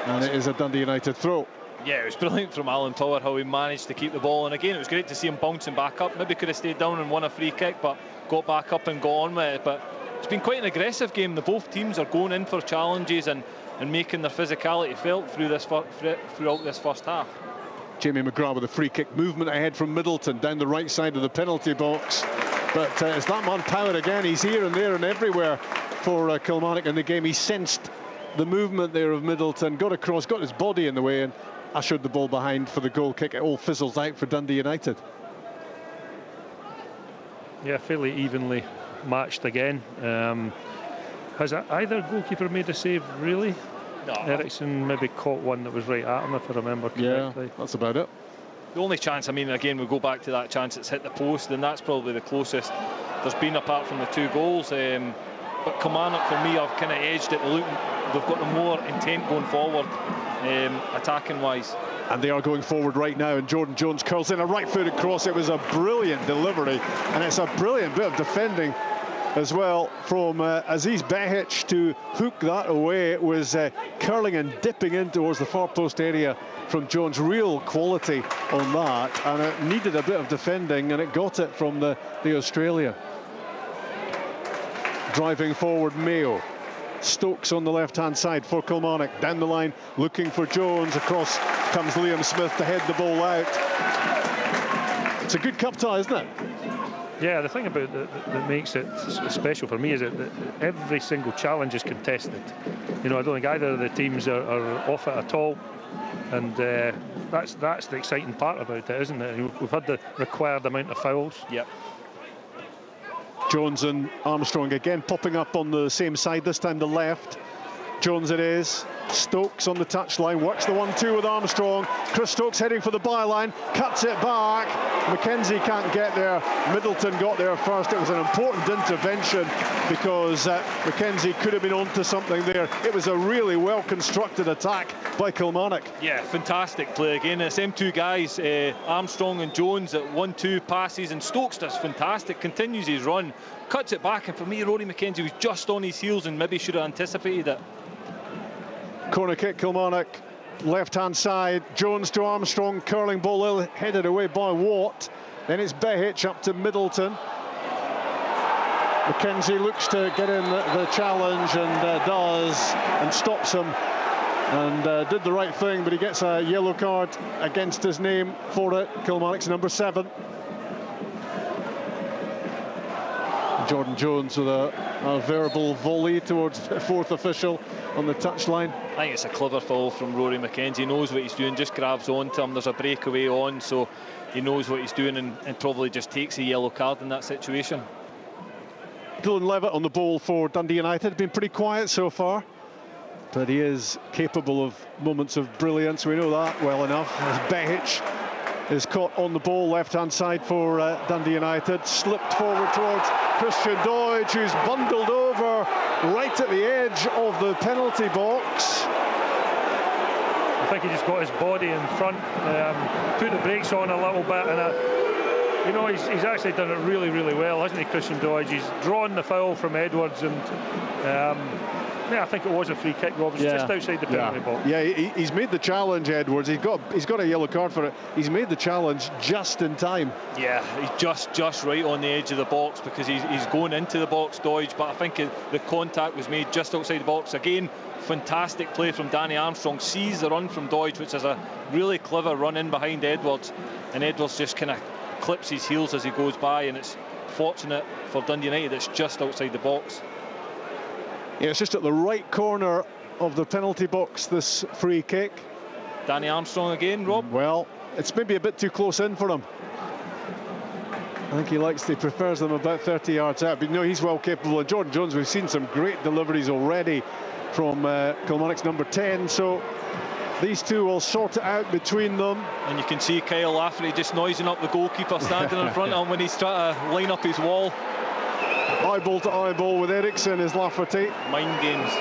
And it is a Dundee United throw.
Yeah, it was brilliant from Alan Power how he managed to keep the ball, and again it was great to see him bouncing back up. Maybe could have stayed down and won a free kick, but got back up and got on with it. But it's been quite an aggressive game. Both teams are going in for challenges and making their physicality felt throughout this first half.
Jamie McGrath with a free kick movement ahead from Middleton down the right side of the penalty box, but it's that man Power again. He's here and there and everywhere for Kilmarnock in the game. He sensed the movement there of Middleton, got across, got his body in the way, and ushered the ball behind for the goal kick. It all fizzles out for Dundee United.
Yeah, fairly evenly matched again. Has either goalkeeper made a save, really?
No.
Eriksson maybe caught one that was right at him, if I remember correctly.
Yeah, that's about it.
The only chance, I mean, again, we go back to that chance that's hit the post, and that's probably the closest there's been apart from the 2 goals. But Kilmarnock, for me, have kind of edged it. They've got the more intent going forward, attacking-wise.
And they are going forward right now, and Jordan Jones curls in a right-footed cross. It was a brilliant delivery, and it's a brilliant bit of defending as well from Aziz Behic to hook that away. It was curling and dipping in towards the far post area from Jones. Real quality on that, and it needed a bit of defending, and it got it from the Australian. Driving forward, Mayo. Stokes on the left-hand side for Kilmarnock. Down the line, looking for Jones. Across comes Liam Smith to head the ball out. It's a good cup tie, isn't it?
Yeah, the thing about that makes it special for me is that every single challenge is contested. You know, I don't think either of the teams are off it at all, and that's the exciting part about it, isn't it? We've had the required amount of fouls.
Yep.
Jones and Armstrong again popping up on the same side, this time the left. Jones it is. Stokes on the touchline, works the 1-2 with Armstrong. Chris Stokes heading for the byline, cuts it back. McKenzie can't get there. Middleton got there first. It was an important intervention because McKenzie could have been onto something there. It was a really well-constructed attack by Kilmarnock.
Yeah, fantastic play again. It's them 2 guys, Armstrong and Jones, at 1-2 passes, and Stokes does fantastic, continues his run, cuts it back, and for me, Rory McKenzie was just on his heels and maybe should have anticipated it.
Corner kick, Kilmarnock, left-hand side. Jones to Armstrong, curling ball headed away by Watt. Then it's Behic up to Middleton. McKenzie looks to get in the challenge and does, and stops him. And did the right thing, but he gets a yellow card against his name for it. Kilmarnock's number 7. Jordan Jones with a verbal volley towards the 4th official on the touchline.
I think it's a clever foul from Rory McKenzie. He knows what he's doing, just grabs onto him. There's a breakaway on, so he knows what he's doing and probably just takes a yellow card in that situation.
Dylan Levitt on the ball for Dundee United. Been pretty quiet so far, but he is capable of moments of brilliance. We know that well enough. As Behic is caught on the ball, left-hand side for Dundee United. Slipped forward towards Christian Deutsch, who's bundled over right at the edge of the penalty box.
I think he just got his body in front, put the brakes on a little bit, and you know, he's actually done it really, really well, hasn't he, Christian Deutsch? He's drawn the foul from Edwards, and yeah, I think it was a free kick, Rob. It's just outside the penalty box.
Yeah, he's made the challenge, Edwards. He's got a yellow card for it. He's made the challenge just in time.
Yeah, he's just right on the edge of the box because he's going into the box, Deutsch, but I think the contact was made just outside the box. Again, fantastic play from Danny Armstrong. Sees the run from Deutsch, which is a really clever run in behind Edwards, and Edwards just kind of clips his heels as he goes by, and it's fortunate for Dundee United it's just outside the box.
Yeah, it's just at the right corner of the penalty box, this free kick.
Danny Armstrong again, Rob?
Well, it's maybe a bit too close in for him. I think he prefers them about 30 yards out. But no, he's well capable. And Jordan Jones, we've seen some great deliveries already from Kilmarnock's number 10. So these two will sort it out between them.
And you can see Kyle Lafferty just noising up the goalkeeper standing in front of him when he's trying to line up his wall.
Eyeball to eyeball with Eriksson is Lafferty.
Mind games.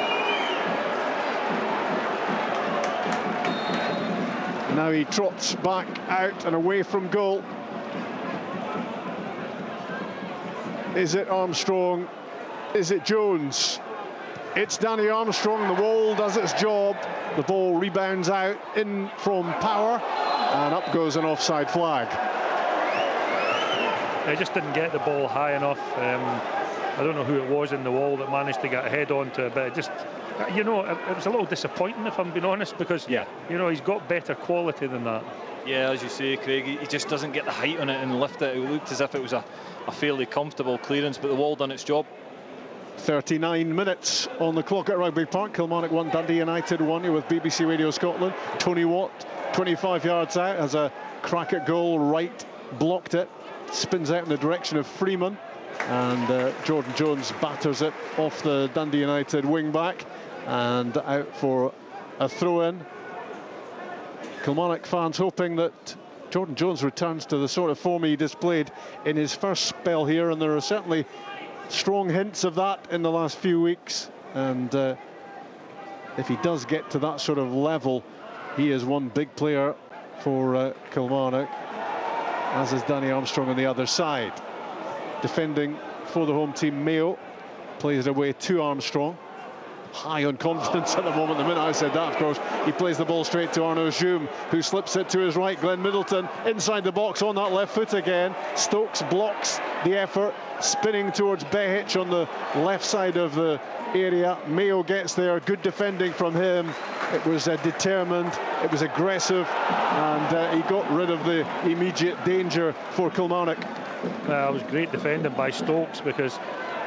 Now he trots back out and away from goal. Is it Armstrong? Is it Jones? It's Danny Armstrong. The wall does its job. The ball rebounds out in from Power, and up goes an offside flag.
They just didn't get the ball high enough. I don't know who it was in the wall that managed to get a head onto it, but it just, you know, it was a little disappointing, if I'm being honest, because, you know, he's got better quality than that.
Yeah, as you say, Craig, he just doesn't get the height on it and lift it. It looked as if it was a fairly comfortable clearance, but the wall done its job.
39 minutes on the clock at Rugby Park. Kilmarnock 1, Dundee United 1. You're with BBC Radio Scotland. Tony Watt, 25 yards out, has a crack at goal, right, blocked it, spins out in the direction of Freeman, and Jordan Jones batters it off the Dundee United wing back and out for a throw-in. Kilmarnock fans hoping that Jordan Jones returns to the sort of form he displayed in his first spell here, and there are certainly strong hints of that in the last few weeks. And if he does get to that sort of level, he is one big player for Kilmarnock, as is Danny Armstrong on the other side. Defending for the home team, Mayo plays it away to Armstrong. High on confidence at the moment. The minute I said that, of course, he plays the ball straight to Arnaud Joume, who slips it to his right. Glenn Middleton inside the box on that left foot again. Stokes blocks the effort, spinning towards Behic on the left side of the area. Mayo gets there, good defending from him. It was determined, it was aggressive, and he got rid of the immediate danger for Kilmarnock.
It was great defending by Stokes, because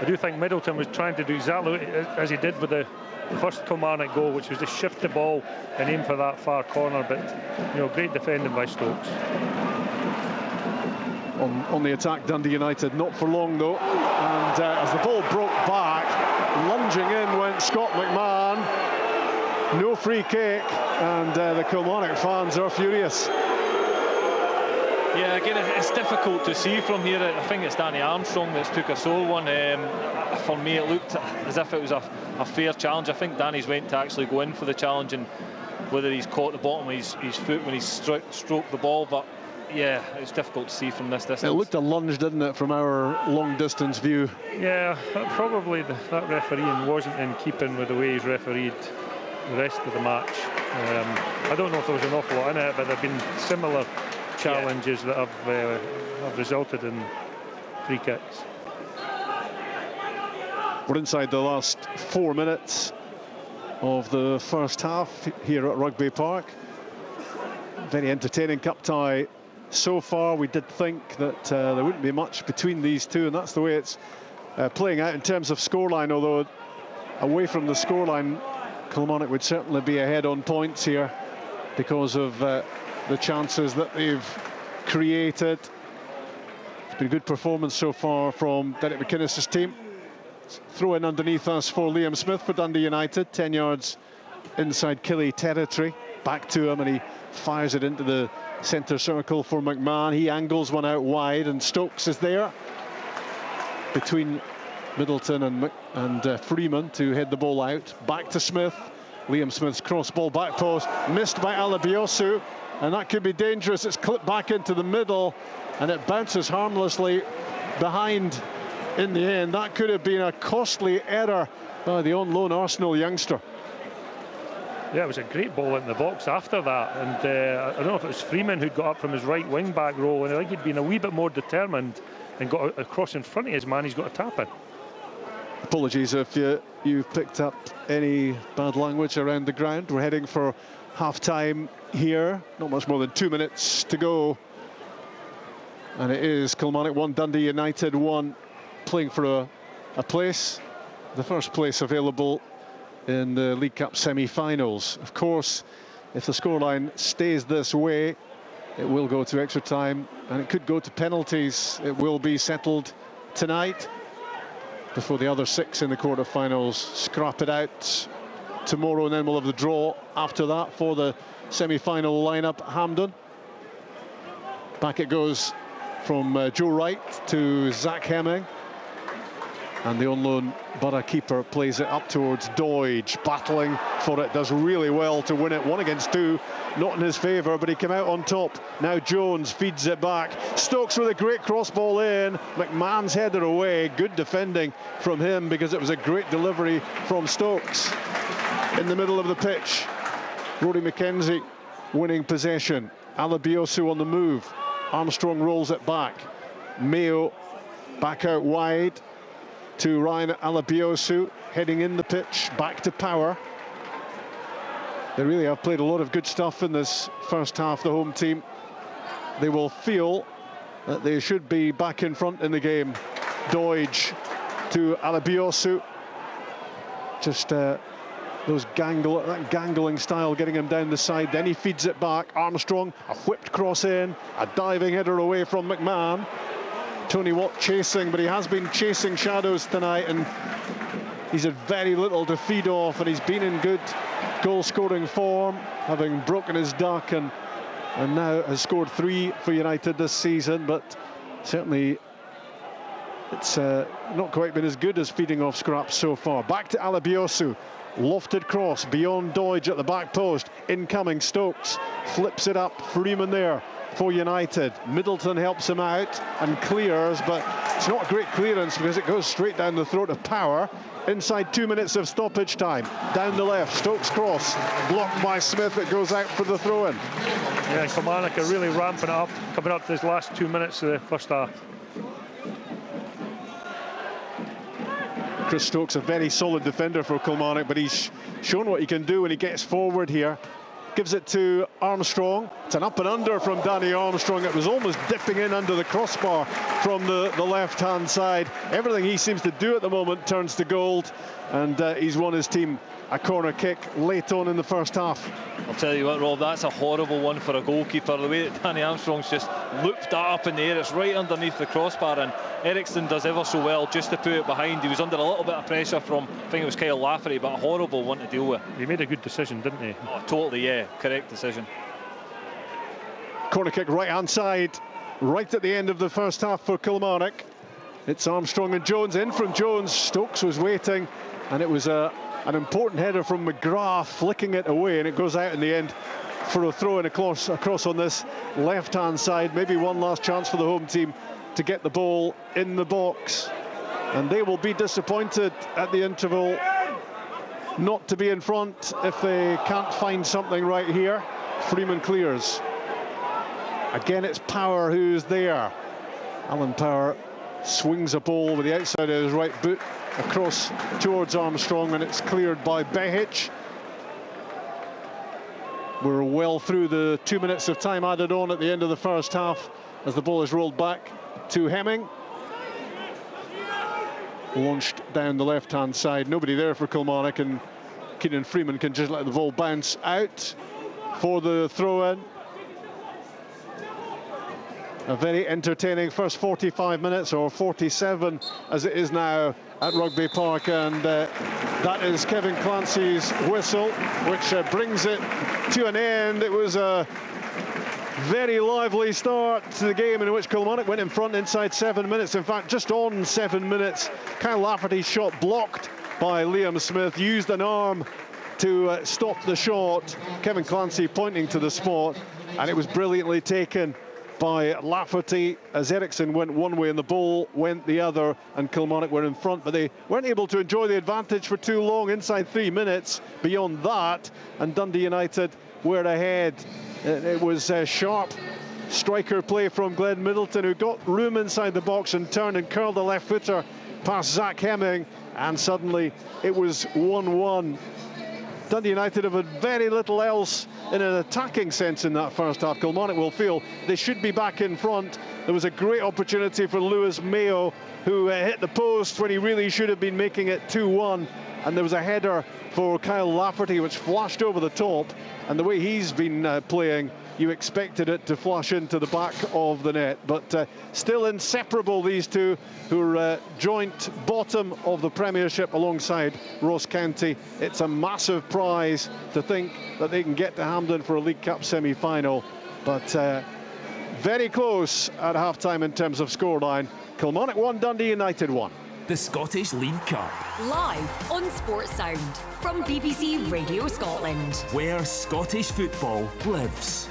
I do think Middleton was trying to do exactly as he did with the first Kilmarnock goal, which was to shift the ball and aim for that far corner. But, you know, great defending by Stokes.
On the attack, Dundee United, not for long though. And as the ball broke back, lunging in went Scott McMahon. No free kick, and the Kilmarnock fans are furious.
Yeah, again, it's difficult to see from here. I think it's Danny Armstrong that's took a sole one. For me, it looked as if it was a fair challenge. I think Danny's went to actually go in for the challenge, and whether he's caught the bottom of his foot when he's stroked the ball, but yeah, it's difficult to see from this distance.
It looked a lunge, didn't it, from our long-distance view?
Yeah, probably that refereeing wasn't in keeping with the way he's refereed the rest of the match. I don't know if there was an awful lot in it, but there have been similar challenges that have resulted in free kicks.
We're inside the last 4 minutes of the first half here at Rugby Park. Very entertaining cup tie so far. We did think that there wouldn't be much between these two, and that's the way it's playing out in terms of scoreline, although away from the scoreline, Kilmarnock would certainly be ahead on points here because of the chances that they've created. It's been a good performance so far from Derek McInnes' team. Throw in underneath us for Liam Smith for Dundee United, 10 yards inside Killie territory. Back to him, and he fires it into the centre circle for McMahon. He angles one out wide, and Stokes is there between Middleton and Freeman to head the ball out. Back to Smith. Liam Smith's cross ball back post, missed by Alabiosu, and that could be dangerous. It's clipped back into the middle, and it bounces harmlessly behind in the end. That could have been a costly error by the on-loan Arsenal youngster.
Yeah, it was a great ball in the box after that, and I don't know if it was Freeman who got up from his right wing back row, and I think he'd been a wee bit more determined and got across in front of his man. He's got a tap in.
Apologies if you've picked up any bad language around the ground. We're heading for half-time here. Not much more than 2 minutes to go And it is Kilmarnock 1, Dundee United 1, playing for a place, the first place available in the League Cup semi-finals. Of course, if the scoreline stays this way, it will go to extra time and it could go to penalties. It will be settled tonight before the other 6 in the quarter-finals scrap it out tomorrow, and then we'll have the draw after that for the semi-final lineup at Hampden. Back it goes from Joe Wright to Zach Hemming, and the on loan Borough keeper plays it up towards Doidge, battling for it, does really well to win it. 1 against 2, not in his favour, but he came out on top. Now Jones feeds it back. Stokes with a great cross ball in. McMahon's headed away. Good defending from him, because it was a great delivery from Stokes. In the middle of the pitch, Rory McKenzie winning possession. Alabiosu on the move. Armstrong rolls it back. Mayo back out wide to Ryan Alabiosu, heading in the pitch, back to Power. They really have played a lot of good stuff in this first half, the home team. They will feel that they should be back in front in the game. Doidge to Alabiosu. Just that gangling style, getting him down the side. Then he feeds it back. Armstrong, a whipped cross in, a diving header away from McMahon. Tony Watt chasing, but he has been chasing shadows tonight, and he's had very little to feed off, and he's been in good goal-scoring form, having broken his duck, and now has scored 3 for United this season, but certainly it's not quite been as good as feeding off scraps so far. Back to Alabiosu. Lofted cross beyond Doidge at the back post. Incoming Stokes. Flips it up. Freeman there for United. Middleton helps him out and clears, but it's not a great clearance because it goes straight down the throat of Power. Inside 2 minutes of stoppage time. Down the left. Stokes cross. Blocked by Smith. It goes out for the throw-in.
Yeah, Kilmarnock are really ramping it up, coming up to this last 2 minutes of the first half.
Chris Stokes, a very solid defender for Kilmarnock, but he's shown what he can do when he gets forward here. Gives it to Armstrong. It's an up and under from Danny Armstrong. It was almost dipping in under the crossbar from the left-hand side. Everything he seems to do at the moment turns to gold, and he's won his team a corner kick late on in the first half.
I'll tell you what, Rob, that's a horrible one for a goalkeeper. The way that Danny Armstrong's just looped that up in the air, it's right underneath the crossbar, and Eriksson does ever so well just to put it behind. He was under a little bit of pressure from, I think it was Kyle Lafferty, but a horrible one to deal with.
He made a good decision, didn't he?
Oh, totally, yeah, correct decision.
Corner kick right-hand side, right at the end of the first half for Kilmarnock. It's Armstrong and Jones. In from Jones. Stokes was waiting, and it was an important header from McGrath, flicking it away, and it goes out in the end for a throw-in across on this left-hand side. Maybe one last chance for the home team to get the ball in the box, and they will be disappointed at the interval not to be in front if they can't find something right here. Freeman clears. Again, it's Power who's there. Alan Power swings a ball with the outside of his right boot across towards Armstrong, and it's cleared by Behic. We're well through the 2 minutes of time added on at the end of the first half as the ball is rolled back to Hemming. Launched down the left-hand side. Nobody there for Kilmarnock, and Keenan Freeman can just let the ball bounce out for the throw-in. A very entertaining first 45 minutes, or 47 as it is now at Rugby Park, and that is Kevin Clancy's whistle, which brings it to an end. It was a very lively start to the game in which Kilmarnock went in front inside 7 minutes. In fact, just on 7 minutes, Kyle Lafferty's shot blocked by Liam Smith, used an arm to stop the shot. Kevin Clancy pointing to the spot, and it was brilliantly taken by Lafferty as Eriksson went one way and the ball went the other, and Kilmarnock were in front, but they weren't able to enjoy the advantage for too long inside 3 minutes. Beyond that, and Dundee United were ahead. It was sharp striker play from Glenn Middleton, who got room inside the box and turned and curled a left footer past Zach Hemming, and suddenly it was 1-1. Dundee United have had very little else in an attacking sense in that first half. Kilmarnock will feel they should be back in front. There was a great opportunity for Lewis Mayo, who hit the post when he really should have been making it 2-1. And there was a header for Kyle Lafferty which flashed over the top, and the way he's been playing, you expected it to flash into the back of the net. But still inseparable, these two, who are joint bottom of the Premiership alongside Ross County. It's a massive prize to think that they can get to Hampden for a League Cup semi-final, but very close at half-time in terms of scoreline. Kilmarnock 1, Dundee United 1.
The Scottish League Cup.
Live on Sports Sound from BBC Radio Scotland.
Where Scottish football lives.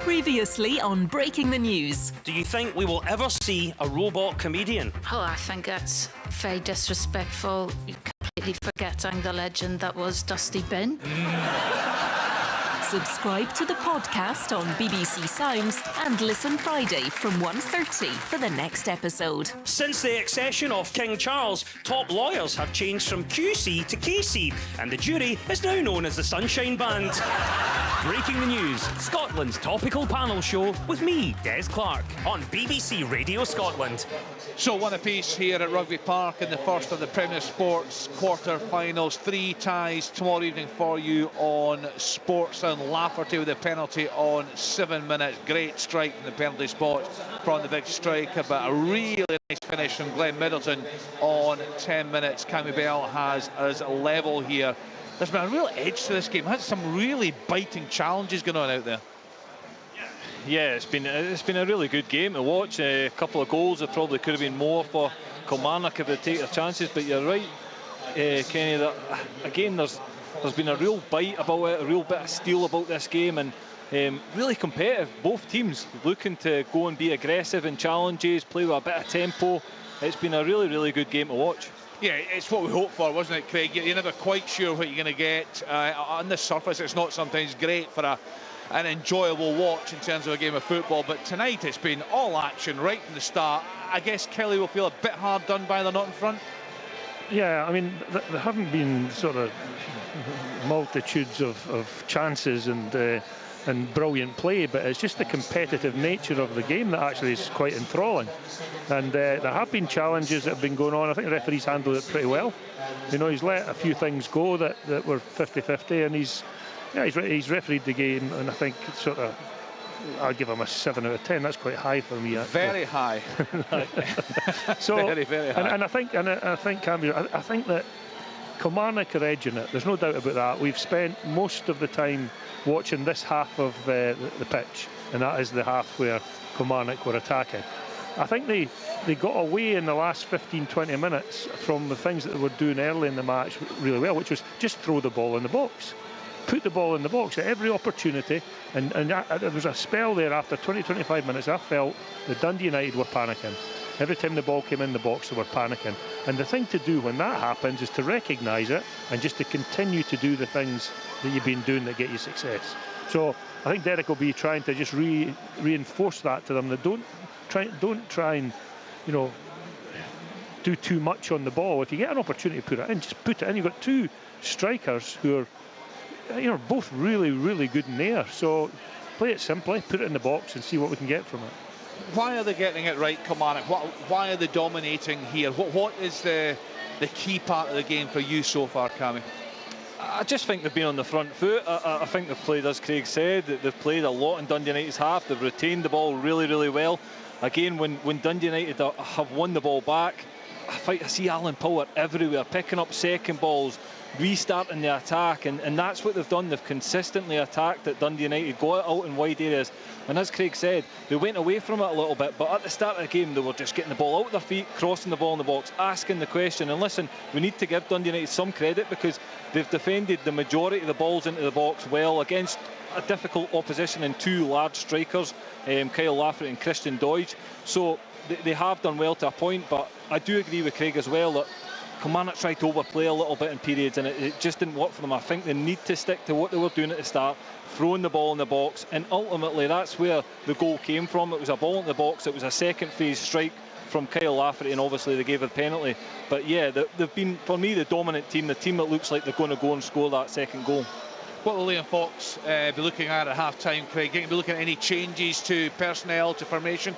Previously on Breaking the News.
Do you think we will ever see a robot comedian?
Oh, I think that's very disrespectful. You're completely forgetting the legend that was Dusty Bin.
Subscribe to the podcast on BBC Sounds and listen Friday from 1:30 for the next episode.
Since the accession of King Charles, top lawyers have changed from QC to KC, and the jury is now known as the Sunshine Band.
Breaking the News, Scotland's topical panel show with me, Des Clark,
on BBC Radio Scotland.
So one apiece here at Rugby Park in the first of the Premier Sports quarter-finals. 3 ties tomorrow evening for you on Sports, and Lafferty with a penalty on 7 minutes. Great strike from the penalty spot from the big striker, but a really nice finish from Glenn Middleton on 10 minutes. Cammy Bell has us level here. There's been a real edge to this game. Had some really biting challenges going on out there.
Yeah, it's been a really good game to watch. A couple of goals. There probably could have been more for Kilmarnock if they take their chances. But you're right, Kenny. That again, there's been a real bite about it, a real bit of steel about this game, and really competitive. Both teams looking to go and be aggressive in challenges, play with a bit of tempo. It's been a really, really good game to watch.
Yeah, it's what we hoped for, wasn't it, Craig? You're never quite sure what you're going to get. On the surface, it's not sometimes great for an enjoyable watch in terms of a game of football, but tonight it's been all action right from the start. I guess Kelly will feel a bit hard done by they're not in front.
Yeah, I mean, there haven't been sort of multitudes of chances and brilliant play, but it's just the competitive nature of the game that actually is quite enthralling. And there have been challenges that have been going on. I think the referee's handled it pretty well. You know, he's let a few things go that were 50-50, and he's refereed the game, and I think sort of I'll give him a 7 out of 10. That's quite high for me. Actually.
Very high.
So
very, very high.
And I think that Kilmarnock are edging it. There's no doubt about that. We've spent most of the time watching this half of the pitch, and that is the half where Kilmarnock were attacking. I think they got away in the last 15-20 minutes from the things that they were doing early in the match really well, which was just throw the ball in the box. Put the ball in the box at every opportunity, and there was a spell there after 20-25 minutes I felt that Dundee United were panicking. Every time the ball came in the box they were panicking, and the thing to do when that happens is to recognise it and just to continue to do the things that you've been doing that get you success. So I think Derek will be trying to just reinforce that to them, that don't try and do too much on the ball. If you get an opportunity to put it in, just put it in. You've got two strikers who are both really, really good in the air. So play it simply, put it in the box and see what we can get from it.
Why are they getting it right, Kilmarnock? Why are they dominating here? What is the key part of the game for you so far, Cammy?
I just think they've been on the front foot. I think they've played, as Craig said, that they've played a lot in Dundee United's half. They've retained the ball really, really well. Again, when Dundee United have won the ball back, I see Alan Power everywhere, picking up second balls, restarting the attack, and that's what they've done. They've consistently attacked at Dundee United, go out in wide areas, and as Craig said, they went away from it a little bit, but at the start of the game they were just getting the ball out of their feet, crossing the ball in the box, asking the question. And listen, we need to give Dundee United some credit, because they've defended the majority of the balls into the box well against a difficult opposition in two large strikers, Kyle Lafferty and Christian Doidge. So they have done well to a point, but I do agree with Craig as well that Kilmarnock tried to overplay a little bit in periods, and it just didn't work for them. I think they need to stick to what they were doing at the start, throwing the ball in the box, and ultimately that's where the goal came from. It was a ball in the box, it was a second phase strike from Kyle Lafferty, and obviously they gave a penalty. But yeah, they've been, for me, the dominant team, the team that looks like they're going to go and score that second goal.
What will Liam Fox be looking at half-time, Craig? Going to be looking at any changes to personnel, to formation?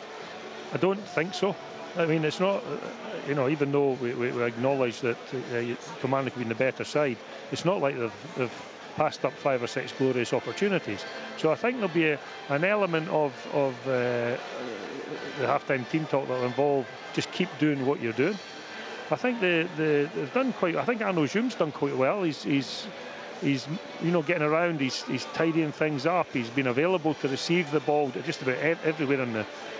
I don't think so. I mean, it's not, you know, even though we acknowledge that Kilmarnock have been the better side, it's not like they've passed up 5 or 6 glorious opportunities. So I think there'll be an element of the half-time team talk that will involve just keep doing what you're doing. I think they've done quite. I think Arno Zoom's done quite well. He's you know, getting around. He's tidying things up. He's been available to receive the ball just about everywhere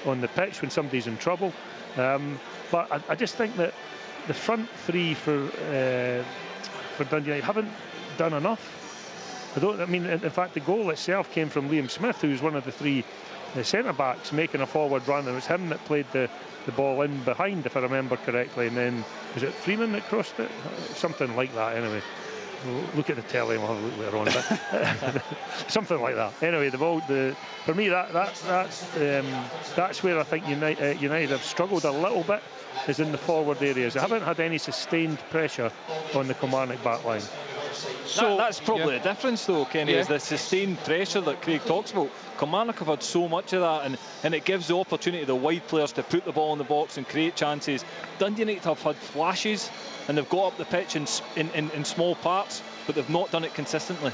on the pitch when somebody's in trouble. But I just think that the front three for Dundee United haven't done enough. I mean, in fact, the goal itself came from Liam Smith, who's one of the 3 centre-backs making a forward run, and it was him that played the ball in behind, if I remember correctly, and then was it Freeman that crossed it? Something like that, anyway. We'll look at the telly and we'll have a look later on, but something like that. Anyway, for me, that's where I think United have struggled a little bit, is in the forward areas. They haven't had any sustained pressure on the Kilmarnock back line.
So that's probably the difference, though, Kenny, is the sustained pressure that Craig talks about. Kilmarnock have had so much of that, and it gives the opportunity to the wide players to put the ball in the box and create chances. Dundee United have had flashes, and they've got up the pitch in small parts, but they've not done it consistently.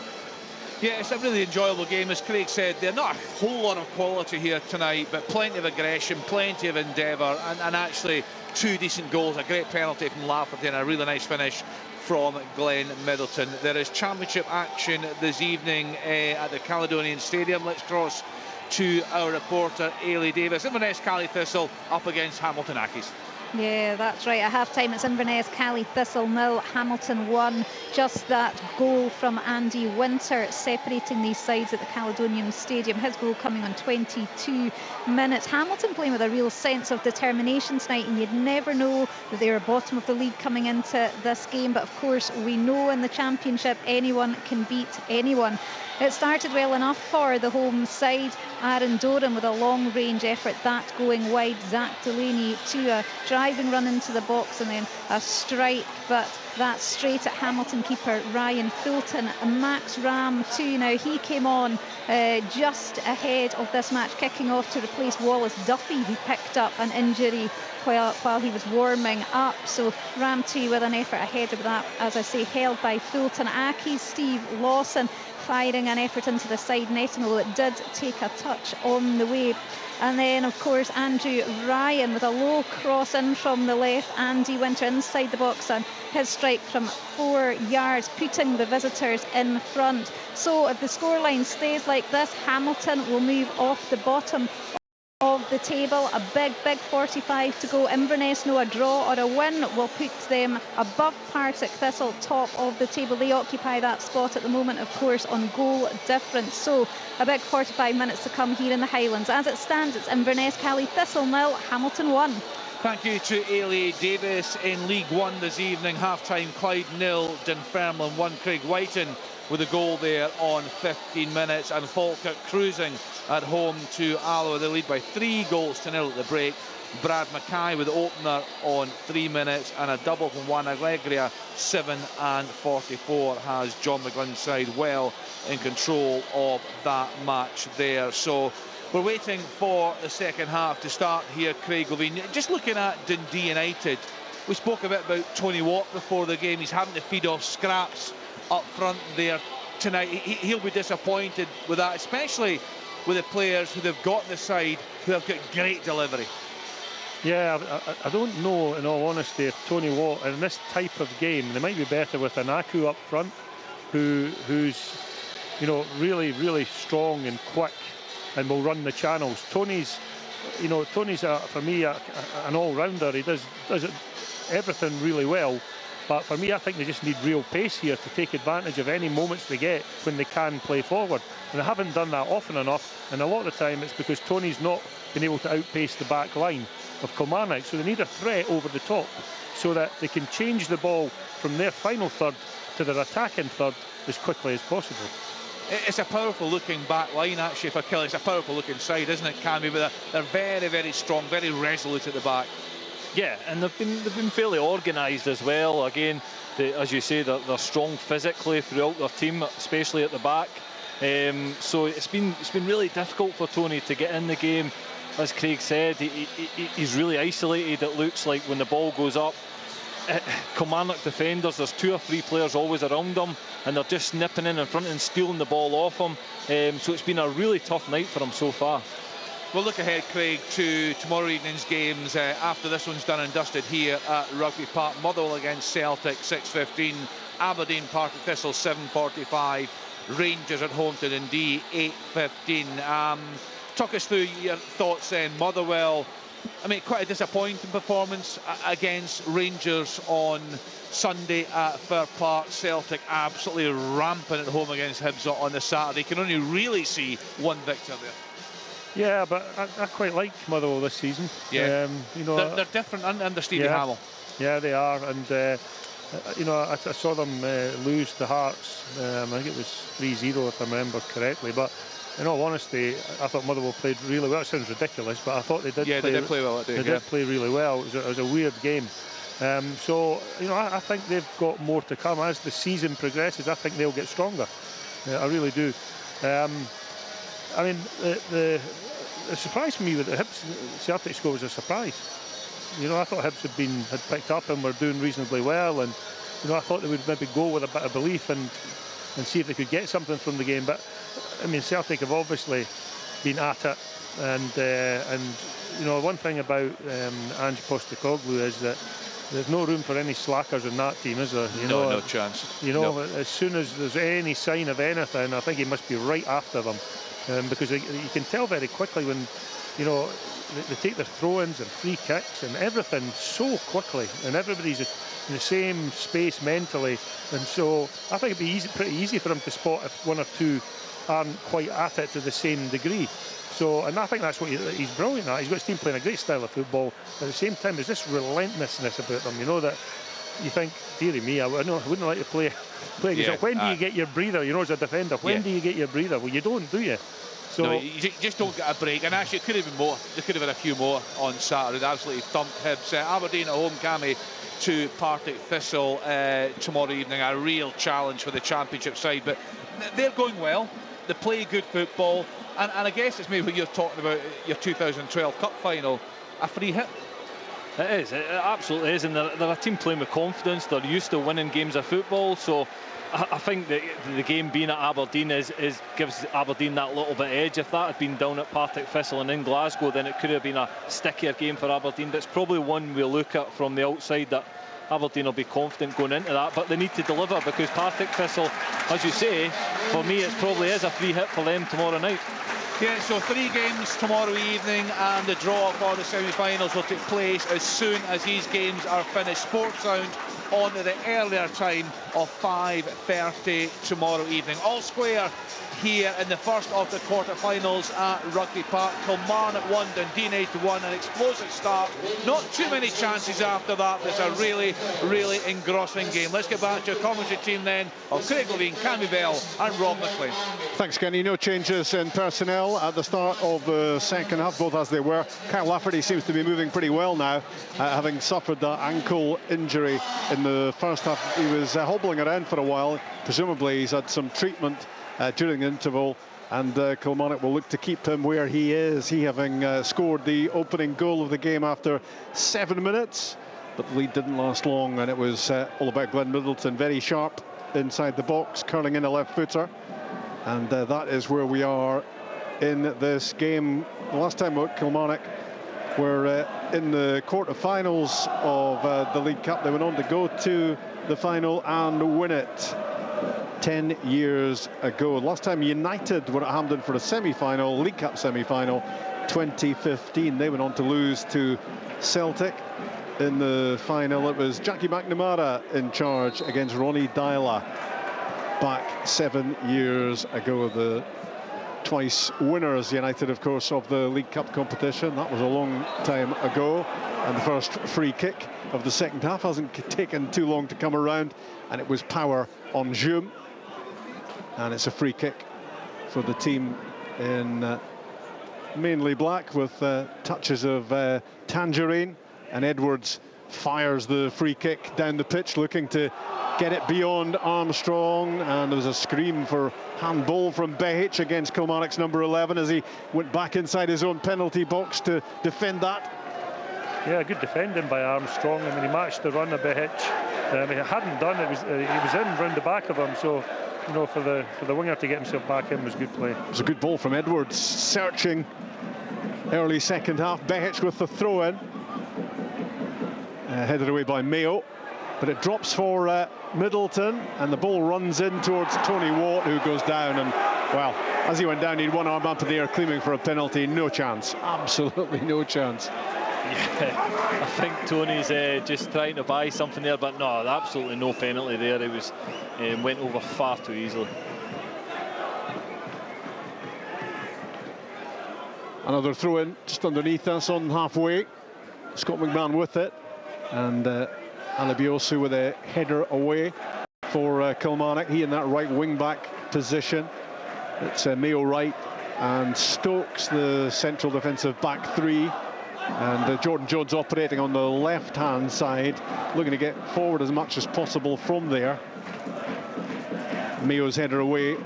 Yeah, it's a really enjoyable game. As Craig said, they're not a whole lot of quality here tonight, but plenty of aggression, plenty of endeavour, and actually 2 decent goals, a great penalty from Lafferty and a really nice finish from Glenn Middleton. There is championship action this evening at the Caledonian Stadium. Let's cross to our reporter Ailey Davis. Inverness Cally Thistle up against Hamilton Accies.
Yeah, that's right. At half-time, it's Inverness Cally Thistle 0, Hamilton 1. Just that goal from Andy Winter separating these sides at the Caledonian Stadium. His goal coming on 22 minutes. Hamilton playing with a real sense of determination tonight, and you'd never know that they were bottom of the league coming into this game. But of course, we know in the Championship anyone can beat anyone. It started well enough for the home side. Aaron Doran with a long-range effort, that going wide. Zach Delaney to a driving run into the box and then a strike, but that's straight at Hamilton keeper Ryan Fulton. Max Ram too. Now he came on just ahead of this match, kicking off to replace Wallace Duffy, who picked up an injury while he was warming up. So Ram too with an effort ahead of that, as I say, held by Fulton. Accies Steve Lawson firing an effort into the side netting, although it did take a touch on the way. And then, of course, Andrew Ryan with a low cross in from the left. Andy Winter inside the box and his strike from 4 yards, putting the visitors in front. So if the scoreline stays like this, Hamilton will move off the bottom of the table. A big 45 to go. Inverness, no, a draw or a win will put them above Partick Thistle, top of the table. They occupy that spot at the moment, of course, on goal difference. So a big 45 minutes to come here in the Highlands. As it stands, it's Inverness Cally Thistle 0, Hamilton 1.
Thank you to Ailey Davis. In League One this evening, half-time Clyde 0, Dunfermline 1. Craig Whiten with a goal there on 15 minutes, and Falkirk cruising at home to Alloa. They lead by 3 goals to 0 at the break. Brad Mackay with the opener on 3 minutes, and a double from Juan Alegria. 7 and 44 has John McGlynn's side well in control of that match there. So we're waiting for the second half to start here, Craig Levine. Just looking at Dundee United, we spoke a bit about Tony Watt before the game. He's having to feed off scraps up front there tonight. He'll be disappointed with that, especially with the players who they've got in the side who have got great delivery.
Yeah, I don't know, in all honesty, if Tony Watt, in this type of game, they might be better with an Aku up front, who's, you know, really strong and quick and will run the channels. Tony's for me an all-rounder. He does everything really well. But for me, I think they just need real pace here to take advantage of any moments they get when they can play forward. And they haven't done that often enough. And a lot of the time, it's because Tony's not been able to outpace the back line of Kilmarnock. So they need a threat over the top so that they can change the ball from their final third to their attacking third as quickly as possible.
It's a powerful looking back line actually for Killie. It's a powerful looking side, isn't it, Cammy? But they're very strong, very resolute at the back.
Yeah, and they've been fairly organised as well. Again, as you say, they're strong physically throughout their team, especially at the back. So it's been really difficult for Tony to get in the game. As Craig said, he's really isolated. It looks like when the ball goes up, Kilmarnock defenders, there's 2 or 3 players always around them, and they're just nipping in front and stealing the ball off him. So it's been a really tough night for him so far.
We'll look ahead, Craig, to tomorrow evening's games after this one's done and dusted here at Rugby Park. Motherwell against Celtic, 6:15. Aberdeen, Partick Thistle, 7:45. Rangers at home to Dundee, 8:15. Talk us through your thoughts then. Motherwell, I mean, quite a disappointing performance against Rangers on Sunday at Fir Park. Celtic absolutely rampant at home against Hibs on the Saturday. You can only really see one victor there.
Yeah, but I quite like Motherwell this season.
Yeah, they're different under Stevie Hamill.
Yeah, they are, and I saw them lose to Hearts. I think it was 3-0 if I remember correctly. But in all honesty, I thought Motherwell played really well. It sounds ridiculous, but I thought they did.
Yeah, they did play well.
They did play really well. It was a weird game. So I think they've got more to come as the season progresses. I think they'll get stronger. I really do. I mean, the surprise for me with the Hibs Celtic score was a surprise. I thought Hibs had picked up and were doing reasonably well, and I thought they would maybe go with a bit of belief and see if they could get something from the game. But I mean, Celtic have obviously been at it, and one thing about Ange Postecoglou is that there's no room for any slackers in that team, is there?
No chance.
As soon as there's any sign of anything, I think he must be right after them. Because you can tell very quickly when they take their throw-ins and free kicks and everything so quickly, and everybody's in the same space mentally, and so I think it'd be pretty easy for him to spot if 1 or 2 aren't quite at it to the same degree. So, and I think that's what he's brilliant at. He's got his team playing a great style of football. At the same time, there's this relentlessness about them. That you think, dearie me, I wouldn't like to play against. When do you get your breather? As a defender, when do you get your breather? Well, you don't, do you? So
no, you just don't get a break. And actually, it could have been more. There could have been a few more on Saturday. They absolutely thumped Hibs. Aberdeen at home, Cammy, to Partick Thistle tomorrow evening. A real challenge for the Championship side, but they're going well. They play good football, and I guess it's maybe when you're talking about your 2012 Cup final, a free hit.
It is, it absolutely is, and they're a team playing with confidence. They're used to winning games of football, so I think that the game being at Aberdeen gives Aberdeen that little bit edge. If that had been down at Partick Thistle and in Glasgow, then it could have been a stickier game for Aberdeen, but it's probably one we look at from the outside that Aberdeen will be confident going into that, but they need to deliver, because Partick Thistle, as you say, for me it probably is a free hit for them tomorrow night.
Yeah, so 3 games tomorrow evening, and the draw for the semi-finals will take place as soon as these games are finished. Sports Sound on the earlier time of 5:30 tomorrow evening. All square here in the first of the quarter-finals at Rugby Park. Kilmarnock 1, Dundee 8-1, an explosive start. Not too many chances after that. It's a really, really engrossing game. Let's get back to a commentary team then of Craig Levein, Cammy Bell and Rob McLean.
Thanks, Kenny. No changes in personnel at the start of the second half, both as they were. Kyle Lafferty seems to be moving pretty well now, having suffered that ankle injury in the first half. He was hobbling around for a while. Presumably he's had some treatment during the interval, and Kilmarnock will look to keep him where he is, he having scored the opening goal of the game after 7 minutes. But the lead didn't last long, and it was all about Glenn Middleton, very sharp inside the box, curling in a left footer, and that is where we are in this game. The last time Kilmarnock were in the quarter-finals of the League Cup, they went on to go to the final and win it 10 years ago. Last time United were at Hampden for a semi-final, League Cup semi-final, 2015. They went on to lose to Celtic in the final. It was Jackie McNamara in charge against Ronnie Dyla back 7 years ago. The twice winners, United, of course, of the League Cup competition. That was a long time ago, and the first free kick of the second half hasn't taken too long to come around, and it was Power on Zoom, and it's a free kick for the team in mainly black with touches of tangerine and Edwards fires the free kick down the pitch, looking to get it beyond Armstrong, and there was a scream for handball from Behic against Kilmarnock's number 11 as he went back inside his own penalty box to defend that.
Yeah, good defending by Armstrong. I mean, he matched the run of Behic. If he hadn't done it, he was in round the back of him, so you know, for the winger to get himself back in was good play.
It was a good ball from Edwards, searching early second half. Behic with the throw in, headed away by Mayo, but it drops for Middleton, and the ball runs in towards Tony Watt, who goes down, and well, as he went down, he'd one arm up in the air claiming for a penalty. No chance, absolutely no chance.
Yeah, I think Tony's just trying to buy something there, but no, absolutely no penalty there. It was went over far too easily.
Another throw in just underneath us on halfway. Scott McMahon with it, and Alabiosu with a header away for Kilmarnock. He in that right wing back position. It's Mayo right and Stokes the central defensive back three, and Jordan Jones operating on the left hand side, looking to get forward as much as possible from there. Mayo's header away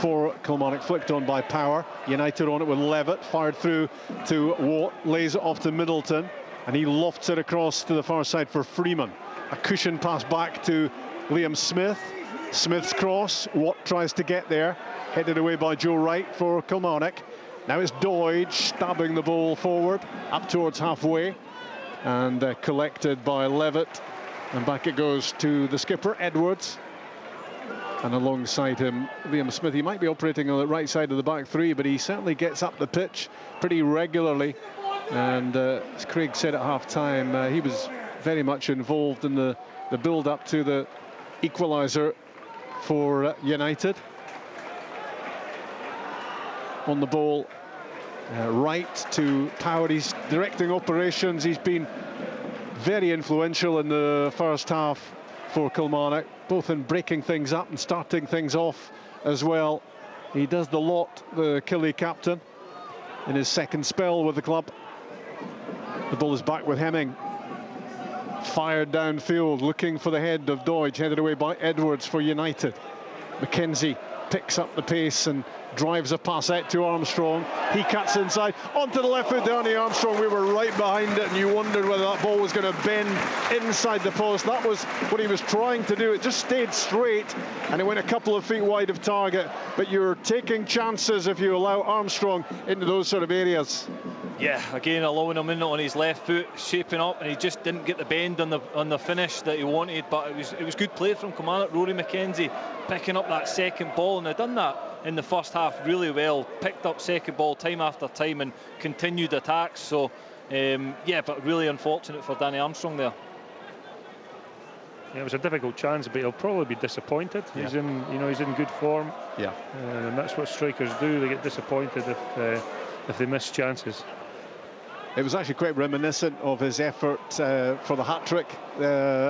for Kilmarnock, flicked on by Power. United on it with Levitt, fired through to Watt, lays it off to Middleton, and he lofts it across to the far side for Freeman. A cushion pass back to Liam Smith. Smith's cross, Watt tries to get there, headed away by Joe Wright for Kilmarnock. Now it's Doidge stabbing the ball forward up towards halfway, and collected by Levitt, and back it goes to the skipper Edwards, and alongside him Liam Smith. He might be operating on the right side of the back three, but he certainly gets up the pitch pretty regularly, and as Craig said at half-time, he was very much involved in the build-up to the equaliser for United. On the ball, right to Power. He's directing operations. He's been very influential in the first half for Kilmarnock, both in breaking things up and starting things off as well. He does the lot, the Killie captain, in his second spell with the club. The ball is back with Hemming. Fired downfield, looking for the head of Doidge, headed away by Edwards for United. McKenzie picks up the pace and drives a pass out to Armstrong. He cuts inside onto the left foot, Danny Armstrong. We were right behind it, and you wondered whether that ball was going to bend inside the post. That was what he was trying to do. It just stayed straight, and it went a couple of feet wide of target. But you're taking chances if you allow Armstrong into those sort of areas.
Yeah, again allowing him in on his left foot, shaping up, and he just didn't get the bend on the finish that he wanted. But it was good play from Kilmarnock. Rory McKenzie picking up that second ball, and they've done that in the first half really well. Picked up second ball time after time and continued attacks. So yeah, but really unfortunate for Danny Armstrong there.
Yeah, it was a difficult chance, but he'll probably be disappointed. Yeah. He's in good form.
Yeah,
and that's what strikers do. They get disappointed if they miss chances.
It was actually quite reminiscent of his effort for the hat-trick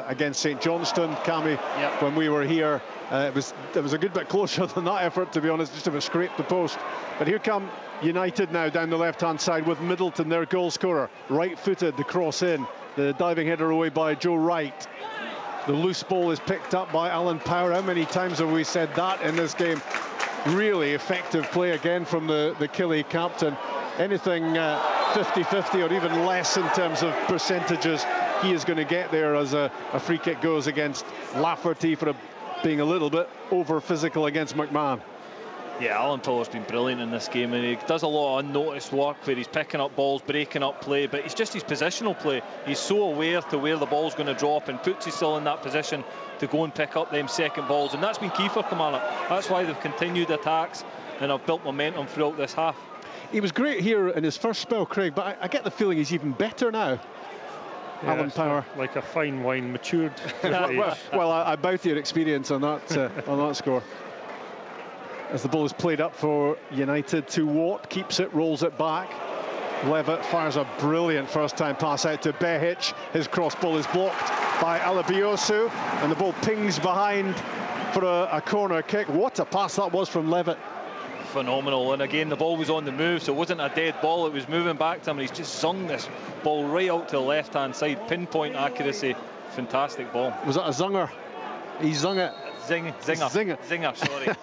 against St Johnstone, Cammy, when we were here. It was a good bit closer than that effort, to be honest, just if it scraped the post. But here come United now down the left-hand side with Middleton, their goal scorer. Right-footed, the cross in, the diving header away by Joe Wright. The loose ball is picked up by Alan Power. How many times have we said that in this game? Really effective play again from the Killie captain. Anything 50-50 or even less in terms of percentages, he is going to get there as a free kick goes against Lafferty for being a little bit over physical against McMahon.
Yeah, Alan Power's been brilliant in this game, and he does a lot of unnoticed work where he's picking up balls, breaking up play, but it's just his positional play. He's so aware to where the ball's going to drop and puts himself in that position to go and pick up them second balls, and that's been key for Kilmarnock. That's why they've continued attacks and have built momentum throughout this half.
He was great here in his first spell, Craig, but I get the feeling he's even better now.
Yeah,
Alan Power,
like a fine wine, matured.
well, I bow to your experience on that score. As the ball is played up for United to Watt, keeps it, rolls it back. Levitt fires a brilliant first-time pass out to Behic. His cross ball is blocked by Alabiosu, and the ball pings behind for a corner kick. What a pass that was from Levitt.
phenomenal. And again, the ball was on the move, so it wasn't a dead ball, it was moving back to him, and he's just sung this ball right out to the left hand side. Pinpoint accuracy, fantastic ball.
Was that a zunger? He zung it.
Zinger, sorry.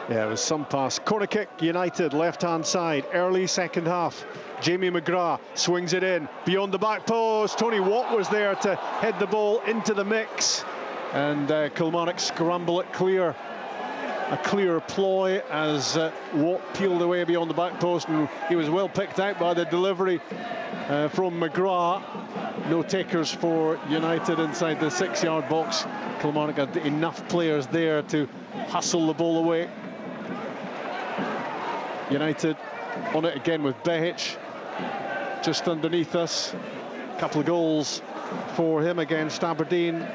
Yeah, it was some pass. Corner kick, United, left hand side, early second half. Jamie McGrath swings it in beyond the back post. Tony Watt was there to head the ball into the mix, and Kilmarnock scramble it clear. A clear ploy as Watt peeled away beyond the back post, and he was well picked out by the delivery from McGrath. No takers for United inside the 6-yard box. Kilmarnock had enough players there to hustle the ball away. United on it again with Behic just underneath us. A couple of goals for him against Aberdeen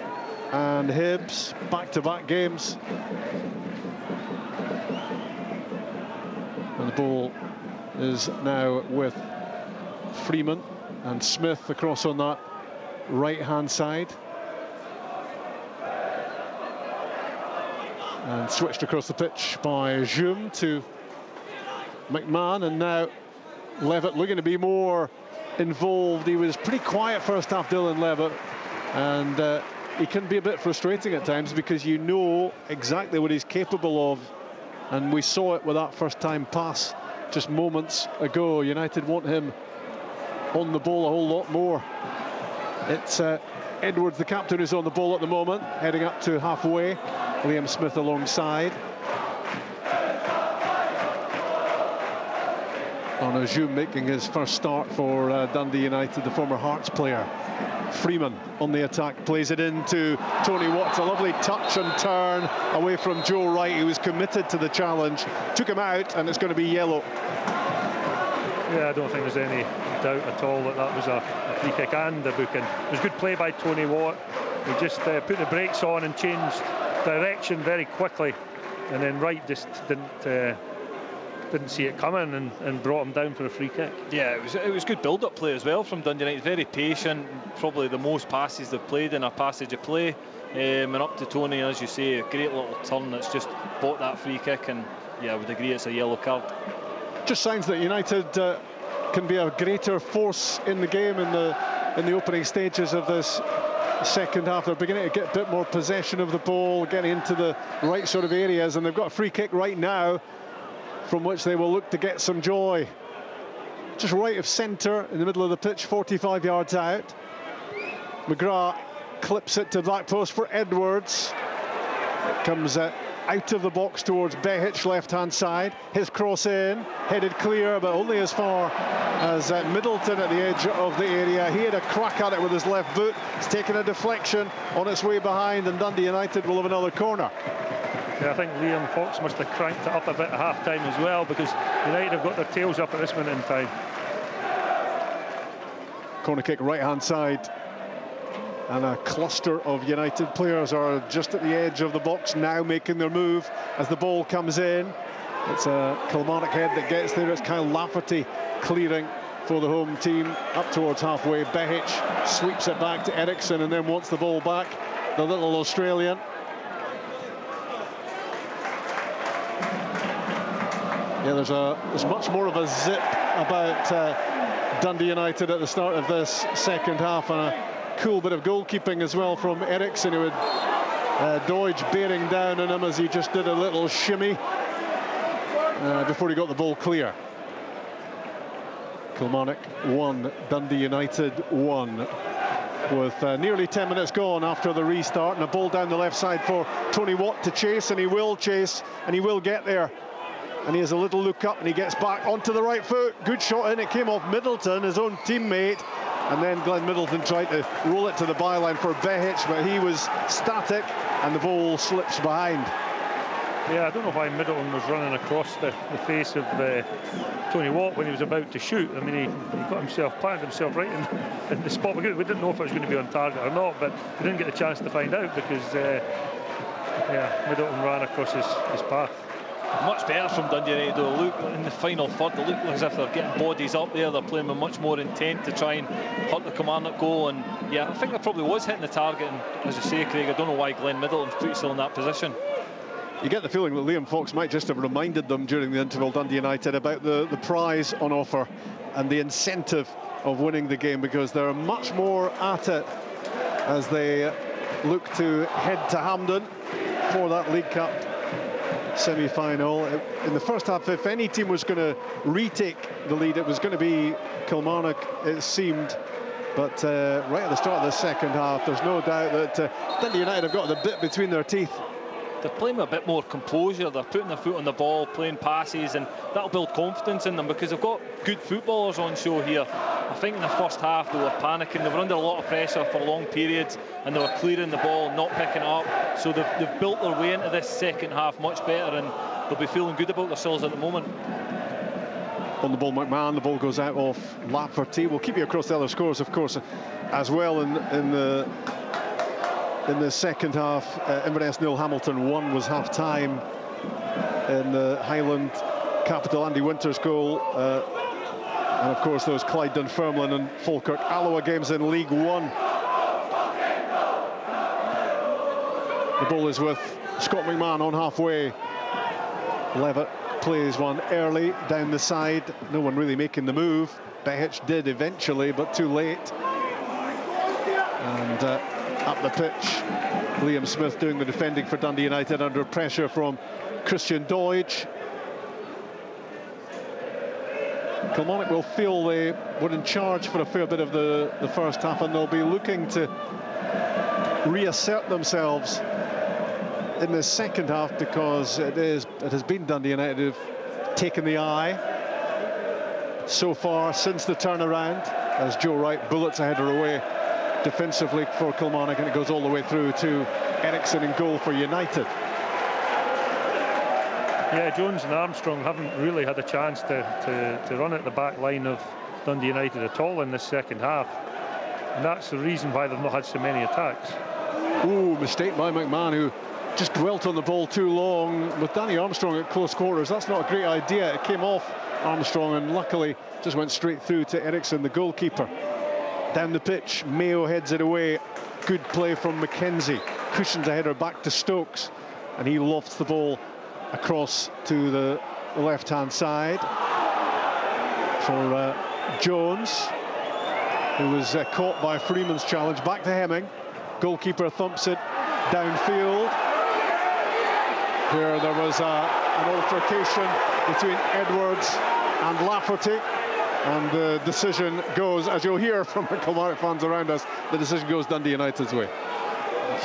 and Hibs, back-to-back games. And the ball is now with Freeman and Smith across on that right-hand side. And switched across the pitch by Joum to McMahon, and now Levitt looking to be more involved. He was pretty quiet first half, Dylan Levitt, and he can be a bit frustrating at times because you know exactly what he's capable of, and we saw it with that first time pass just moments ago. United want him on the ball a whole lot more. It's Edwards, the captain, who's on the ball at the moment, heading up to halfway. Liam Smith alongside. On Joum making his first start for Dundee United, the former Hearts player. Freeman on the attack, plays it into Tony Watt. A lovely touch and turn away from Joe Wright. He was committed to the challenge, took him out, and it's going to be yellow.
Yeah, I don't think there's any doubt at all that that was a free kick and a booking. It was good play by Tony Watt. He just put the brakes on and changed direction very quickly, and then Wright just didn't see it coming and brought him down for a free kick.
Yeah, it was good build-up play as well from Dundee United. Very patient, probably the most passes they've played in a passage of play, and up to Tony, as you say, a great little turn that's just bought that free kick, and yeah, I would agree it's a yellow card.
Just signs that United can be a greater force in the game in the opening stages of this second half. They're beginning to get a bit more possession of the ball, getting into the right sort of areas, and they've got a free kick right now from which they will look to get some joy. Just right of centre in the middle of the pitch, 45 yards out. McGrath clips it to the back post for Edwards. It comes out of the box towards Behic, left-hand side. His cross in, headed clear, but only as far as Middleton at the edge of the area. He had a crack at it with his left boot. It's taken a deflection on its way behind, and Dundee United will have another corner.
Yeah, I think Liam Fox must have cranked it up a bit at half-time as well, because United have got their tails up at this minute in time.
Corner kick right-hand side. And a cluster of United players are just at the edge of the box now, making their move as the ball comes in. It's a Kilmarnock head that gets there. It's Kyle Lafferty clearing for the home team up towards halfway. Behic sweeps it back to Eriksson and then wants the ball back, the little Australian. Yeah, there's much more of a zip about Dundee United at the start of this second half, and a cool bit of goalkeeping as well from Eriksson, who had Deutsch bearing down on him as he just did a little shimmy before he got the ball clear. Kilmarnock 1, Dundee United 1, with nearly 10 minutes gone after the restart, and a ball down the left side for Tony Watt to chase, and he will chase, and he will get there. And he has a little look up, and he gets back onto the right foot. Good shot in. It came off Middleton, his own teammate. And then Glenn Middleton tried to roll it to the byline for Behic, but he was static, and the ball slips behind.
Yeah, I don't know why Middleton was running across the face of Tony Watt when he was about to shoot. I mean, he got himself, planted himself right in the spot. We didn't know if it was going to be on target or not, but we didn't get a chance to find out because, Middleton ran across his path.
Much better from Dundee United, though. Look, in the final third, they look as if they're getting bodies up there. They're playing with much more intent to try and hurt the Kilmarnock goal. And yeah, I think there probably was hitting the target. And as you say, Craig, I don't know why Glenn Middleton put himself in that position.
You get the feeling that Liam Fox might just have reminded them during the interval, Dundee United, about the prize on offer and the incentive of winning the game, because they're much more at it as they look to head to Hampden for that League Cup semi-final. In the first half, if any team was going to retake the lead, it was going to be Kilmarnock, it seemed. But right at the start of the second half, there's no doubt that Dundee United have got the bit between their teeth.
They're playing with a bit more composure, they're putting their foot on the ball, playing passes, and that'll build confidence in them because they've got good footballers on show here. I think in the first half they were panicking, they were under a lot of pressure for long periods, and they were clearing the ball, not picking it up. So they've built their way into this second half much better, and they'll be feeling good about themselves at the moment.
On the ball, McMahon, the ball goes out off Lafferty. We'll keep you across the other scores, of course, as well in the second half. Inverness 0, Hamilton 1 was half-time in the Highland capital. Andy Winter's goal. And, of course, those Clyde Dunfermline and Falkirk Alloa games in League One. The ball is with Scott McMahon on halfway. Levitt plays one early down the side. No one really making the move. Behic did eventually, but too late. And up the pitch, Liam Smith doing the defending for Dundee United under pressure from Christian Doidge. Kilmarnock will feel they were in charge for a fair bit of the first half, and they'll be looking to reassert themselves in the second half, because it has been Dundee United who've taken the eye so far since the turnaround, as Joe Wright bullets a header away defensively for Kilmarnock, and it goes all the way through to Eriksson in goal for United.
Yeah, Jones and Armstrong haven't really had a chance to run at the back line of Dundee United at all in this second half, and that's the reason why they've not had so many attacks.
Ooh, mistake by McMahon, who just dwelt on the ball too long with Danny Armstrong at close quarters. That's not a great idea. It came off Armstrong and luckily just went straight through to Eriksson, the goalkeeper. Down the pitch, Mayo heads it away. Good play from McKenzie. Cushions a header back to Stokes, and he lofts the ball across to the left-hand side for Jones, who was caught by Freeman's challenge. Back to Hemming. Goalkeeper thumps it downfield. Here there was an altercation between Edwards and Lafferty, and the decision goes, as you'll hear from the Kilmarnock fans around us, the decision goes Dundee United's way.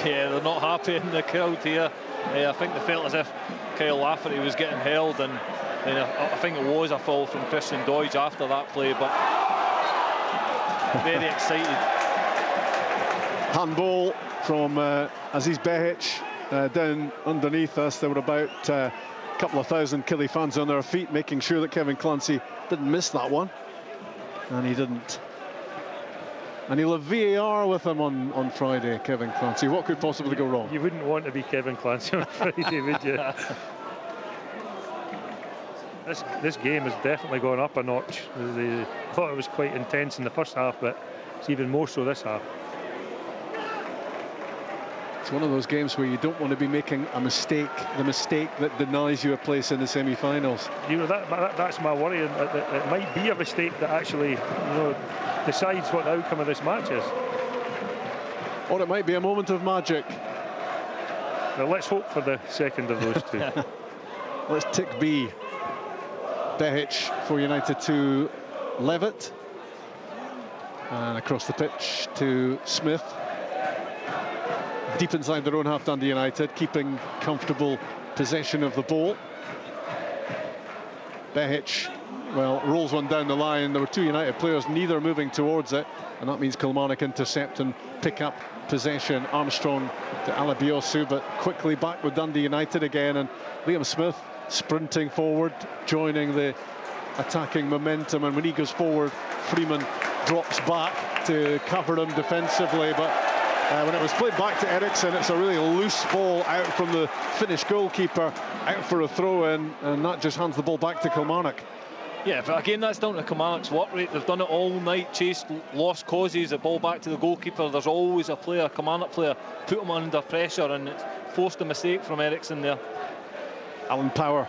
Yeah, they're not happy in the crowd here. I think they felt as if Kyle Lafferty was getting held, and I think it was a foul from Christian Doidge after that play, but very excited.
Handball from Aziz Behic down underneath us. There were about a couple of thousand Killie fans on their feet, making sure that Kevin Clancy didn't miss that one, and he didn't. And he'll have VAR with him on Friday, Kevin Clancy. What could possibly go wrong?
You wouldn't want to be Kevin Clancy on Friday, would you? This game has definitely gone up a notch. I thought it was quite intense in the first half, but it's even more so this half.
It's one of those games where you don't want to be making a mistake, the mistake that denies you a place in the semi-finals.
That's my worry. It might be a mistake that actually, decides what the outcome of this match is.
Or it might be a moment of magic.
Well, let's hope for the second of those two.
Let's tick B. Behic for United to Levitt. And across the pitch to Smith. Deep inside their own half, Dundee United, keeping comfortable possession of the ball. Behic, well, rolls one down the line. There were two United players, neither moving towards it, and that means Kilmarnock intercept and pick up possession. Armstrong to Alabiosu, but quickly back with Dundee United again, and Liam Smith sprinting forward, joining the attacking momentum, and when he goes forward, Freeman drops back to cover him defensively, but when it was played back to Eriksson, it's a really loose ball out from the Finnish goalkeeper, out for a throw-in, and that just hands the ball back to Kilmarnock.
Yeah, but again, that's down to Kilmarnock's work rate. They've done it all night, chased lost causes, the ball back to the goalkeeper. There's always a player, a Kilmarnock player, put him under pressure, and it's forced a mistake from Eriksson there.
Alan Power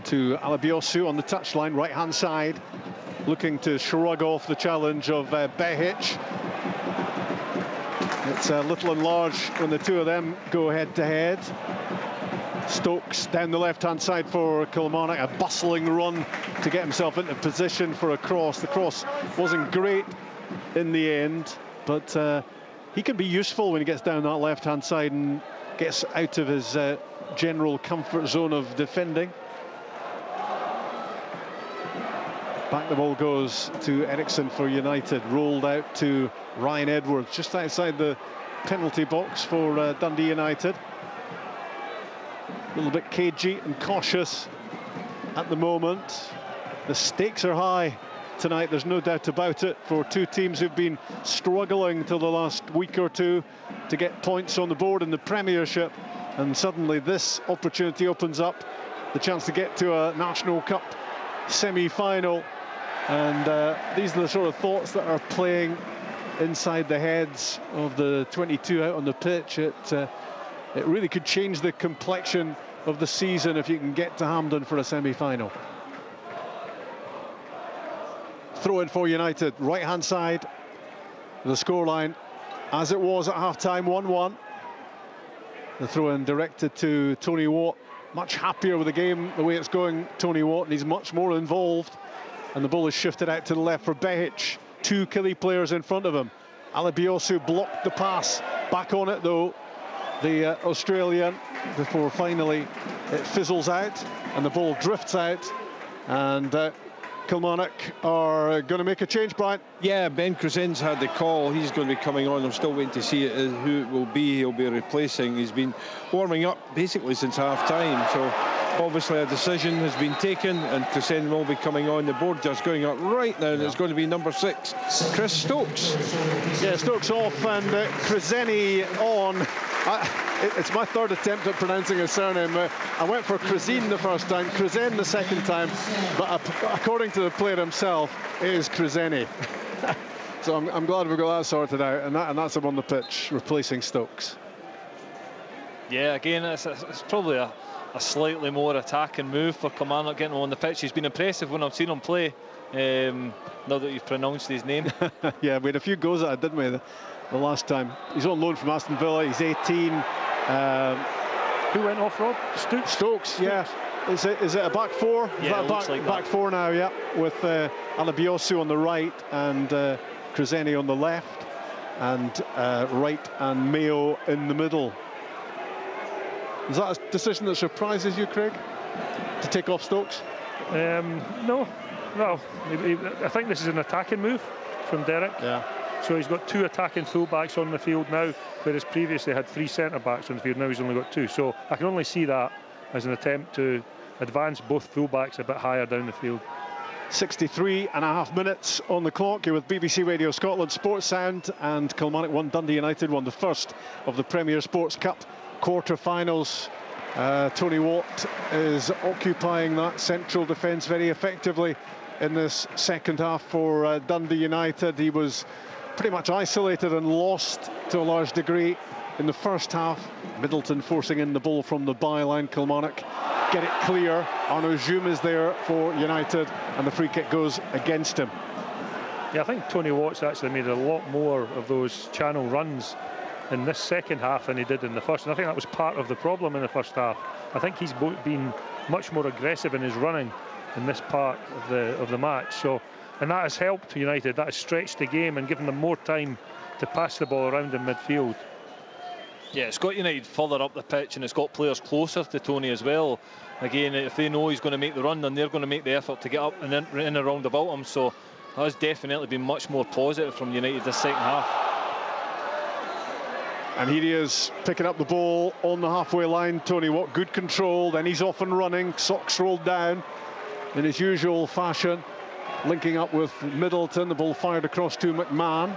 to Alabiosu on the touchline, right-hand side, looking to shrug off the challenge of Behic. It's little and large when the two of them go head-to-head. Stokes down the left-hand side for Kilmarnock, a bustling run to get himself into position for a cross. The cross wasn't great in the end, but he can be useful when he gets down that left-hand side and gets out of his general comfort zone of defending. Back the ball goes to Eriksson for United, rolled out to Ryan Edwards, just outside the penalty box for Dundee United. A little bit cagey and cautious at the moment. The stakes are high tonight, there's no doubt about it, for two teams who've been struggling till the last week or two to get points on the board in the Premiership, and suddenly this opportunity opens up the chance to get to a National Cup semi-final. And these are the sort of thoughts that are playing inside the heads of the 22 out on the pitch. It really could change the complexion of the season if you can get to Hampden for a semi-final. Throw in for United, right-hand side. The scoreline, as it was at half-time, 1-1. The throw-in directed to Tony Watt. Much happier with the game, the way it's going, Tony Watt, and he's much more involved. And the ball is shifted out to the left for Behic. Two Killie players in front of him. Alabiosu blocked the pass. Back on it, though, the Australian, before finally it fizzles out and the ball drifts out. And Kilmarnock are going to make a change, Brian.
Yeah, Ben Cruzen's had the call. He's going to be coming on. I'm still waiting to see who it will be. He'll be replacing. He's been warming up basically since half-time. So obviously a decision has been taken and Cruzen will be coming on. The board just going up right now, and it's going to be number 6, Chris Stokes.
Yeah, Stokes off and Cruzeni on. It's my third attempt at pronouncing his surname. I went for Cruzin the first time, Cruzen the second time, but according to the player himself, it is Cruzeni. So I'm glad we've got that sorted out, and that's him on the pitch, replacing Stokes.
Yeah, again, it's probably a slightly more attacking move for Kilmarnock, getting him on the pitch. He's been impressive when I've seen him play, now that you've pronounced his name.
Yeah, we had a few goes at it, didn't we, the last time. He's on loan from Aston Villa, he's 18.
Who went off, Rob?
Stokes, yeah. Is it a back four?
Yeah, it looks like
back four now, yeah, with Alabiosu on the right and Cruzeni on the left, and Wright and Mayo in the middle. Is that a decision that surprises you, Craig, to take off Stokes?
No. Well, I think this is an attacking move from Derek.
Yeah.
So he's got 2 attacking fullbacks on the field now, whereas previously had 3 centre-backs on the field. Now he's only got 2. So I can only see that as an attempt to advance both fullbacks a bit higher down the field.
63.5 minutes on the clock. You're with BBC Radio Scotland Sports Sound, and Kilmarnock 1, Dundee United 1, the first of the Premier Sports Cup quarter-finals. Tony Watt is occupying that central defence very effectively in this second half for Dundee United. He was pretty much isolated and lost to a large degree in the first half. Middleton forcing in the ball from the byline. Kilmarnock get it clear. Arno Zoom is there for United, and the free kick goes against him.
Yeah, I think Tony Watt's actually made a lot more of those channel runs in this second half than he did in the first, and I think that was part of the problem in the first half. I think he's been much more aggressive in his running in this part of the match. So, and that has helped United. That has stretched the game and given them more time to pass the ball around in midfield.
Yeah, it's got United further up the pitch, and it's got players closer to Tony as well. Again, if they know he's going to make the run, then they're going to make the effort to get up and in and around about him. So that has definitely been much more positive from United this second half.
And here he is picking up the ball on the halfway line. Tony Watt, good control, then he's off and running, socks rolled down in his usual fashion, linking up with Middleton. The ball fired across to McMahon.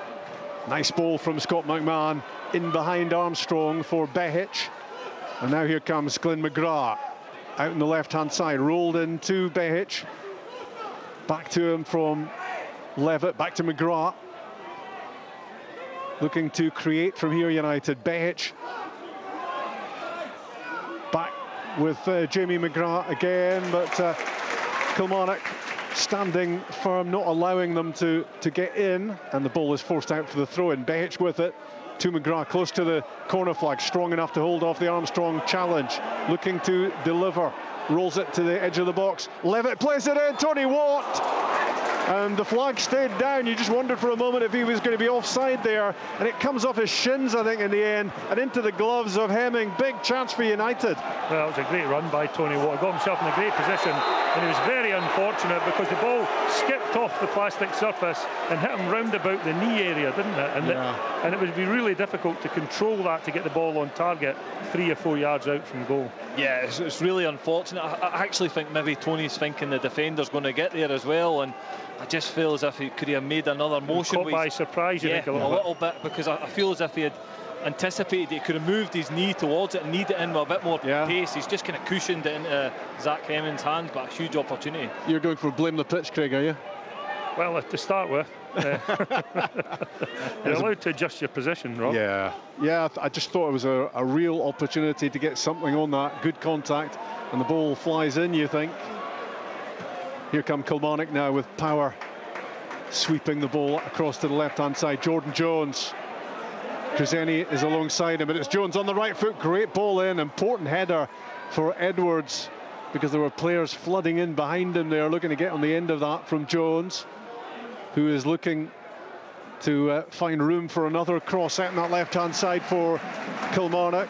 Nice ball from Scott McMahon in behind Armstrong for Behic. And now here comes Glenn McGrath out on the left-hand side, rolled into Behic. Back to him from Levitt, back to McGrath. Looking to create from here, United. Behic with Jamie McGrath again, but Kilmarnock standing firm, not allowing them to get in, and the ball is forced out for the throw-in. Behic with it to McGrath, close to the corner flag, strong enough to hold off the Armstrong challenge, looking to deliver, rolls it to the edge of the box. Levitt plays it in, Tony Watt, and the flag stayed down. You just wondered for a moment if he was going to be offside there, and it comes off his shins, I think, in the end, and into the gloves of Hemming. Big chance for United.
Well, it was a great run by Tony Watt. He got himself in a great position, and he was very unfortunate because the ball skipped off the plastic surface and hit him round about the knee area, didn't it? And it would be really difficult to control that, to get the ball on target 3 or 4 yards out from goal.
Yeah, it's really unfortunate. I actually think maybe Tony's thinking the defender's going to get there as well, and I just feel as if he could have made another motion.
Caught by surprise, you think, a little
bit, because I feel as if he had anticipated he could have moved his knee towards it and kneed it in with a bit more pace. He's just kind of cushioned it into Zach Hemming's hands, but a huge opportunity.
You're going for blame the pitch, Craig, are you?
Well, to start with, you're allowed to adjust your position, Rob.
Yeah, I just thought it was a real opportunity to get something on that. Good contact, and the ball flies in, you think. Here come Kilmarnock now with power, sweeping the ball across to the left-hand side. Jordan Jones. Krzeni is alongside him, but it's Jones on the right foot. Great ball in, important header for Edwards, because there were players flooding in behind him there, looking to get on the end of that from Jones, who is looking to find room for another cross out on that left-hand side for Kilmarnock.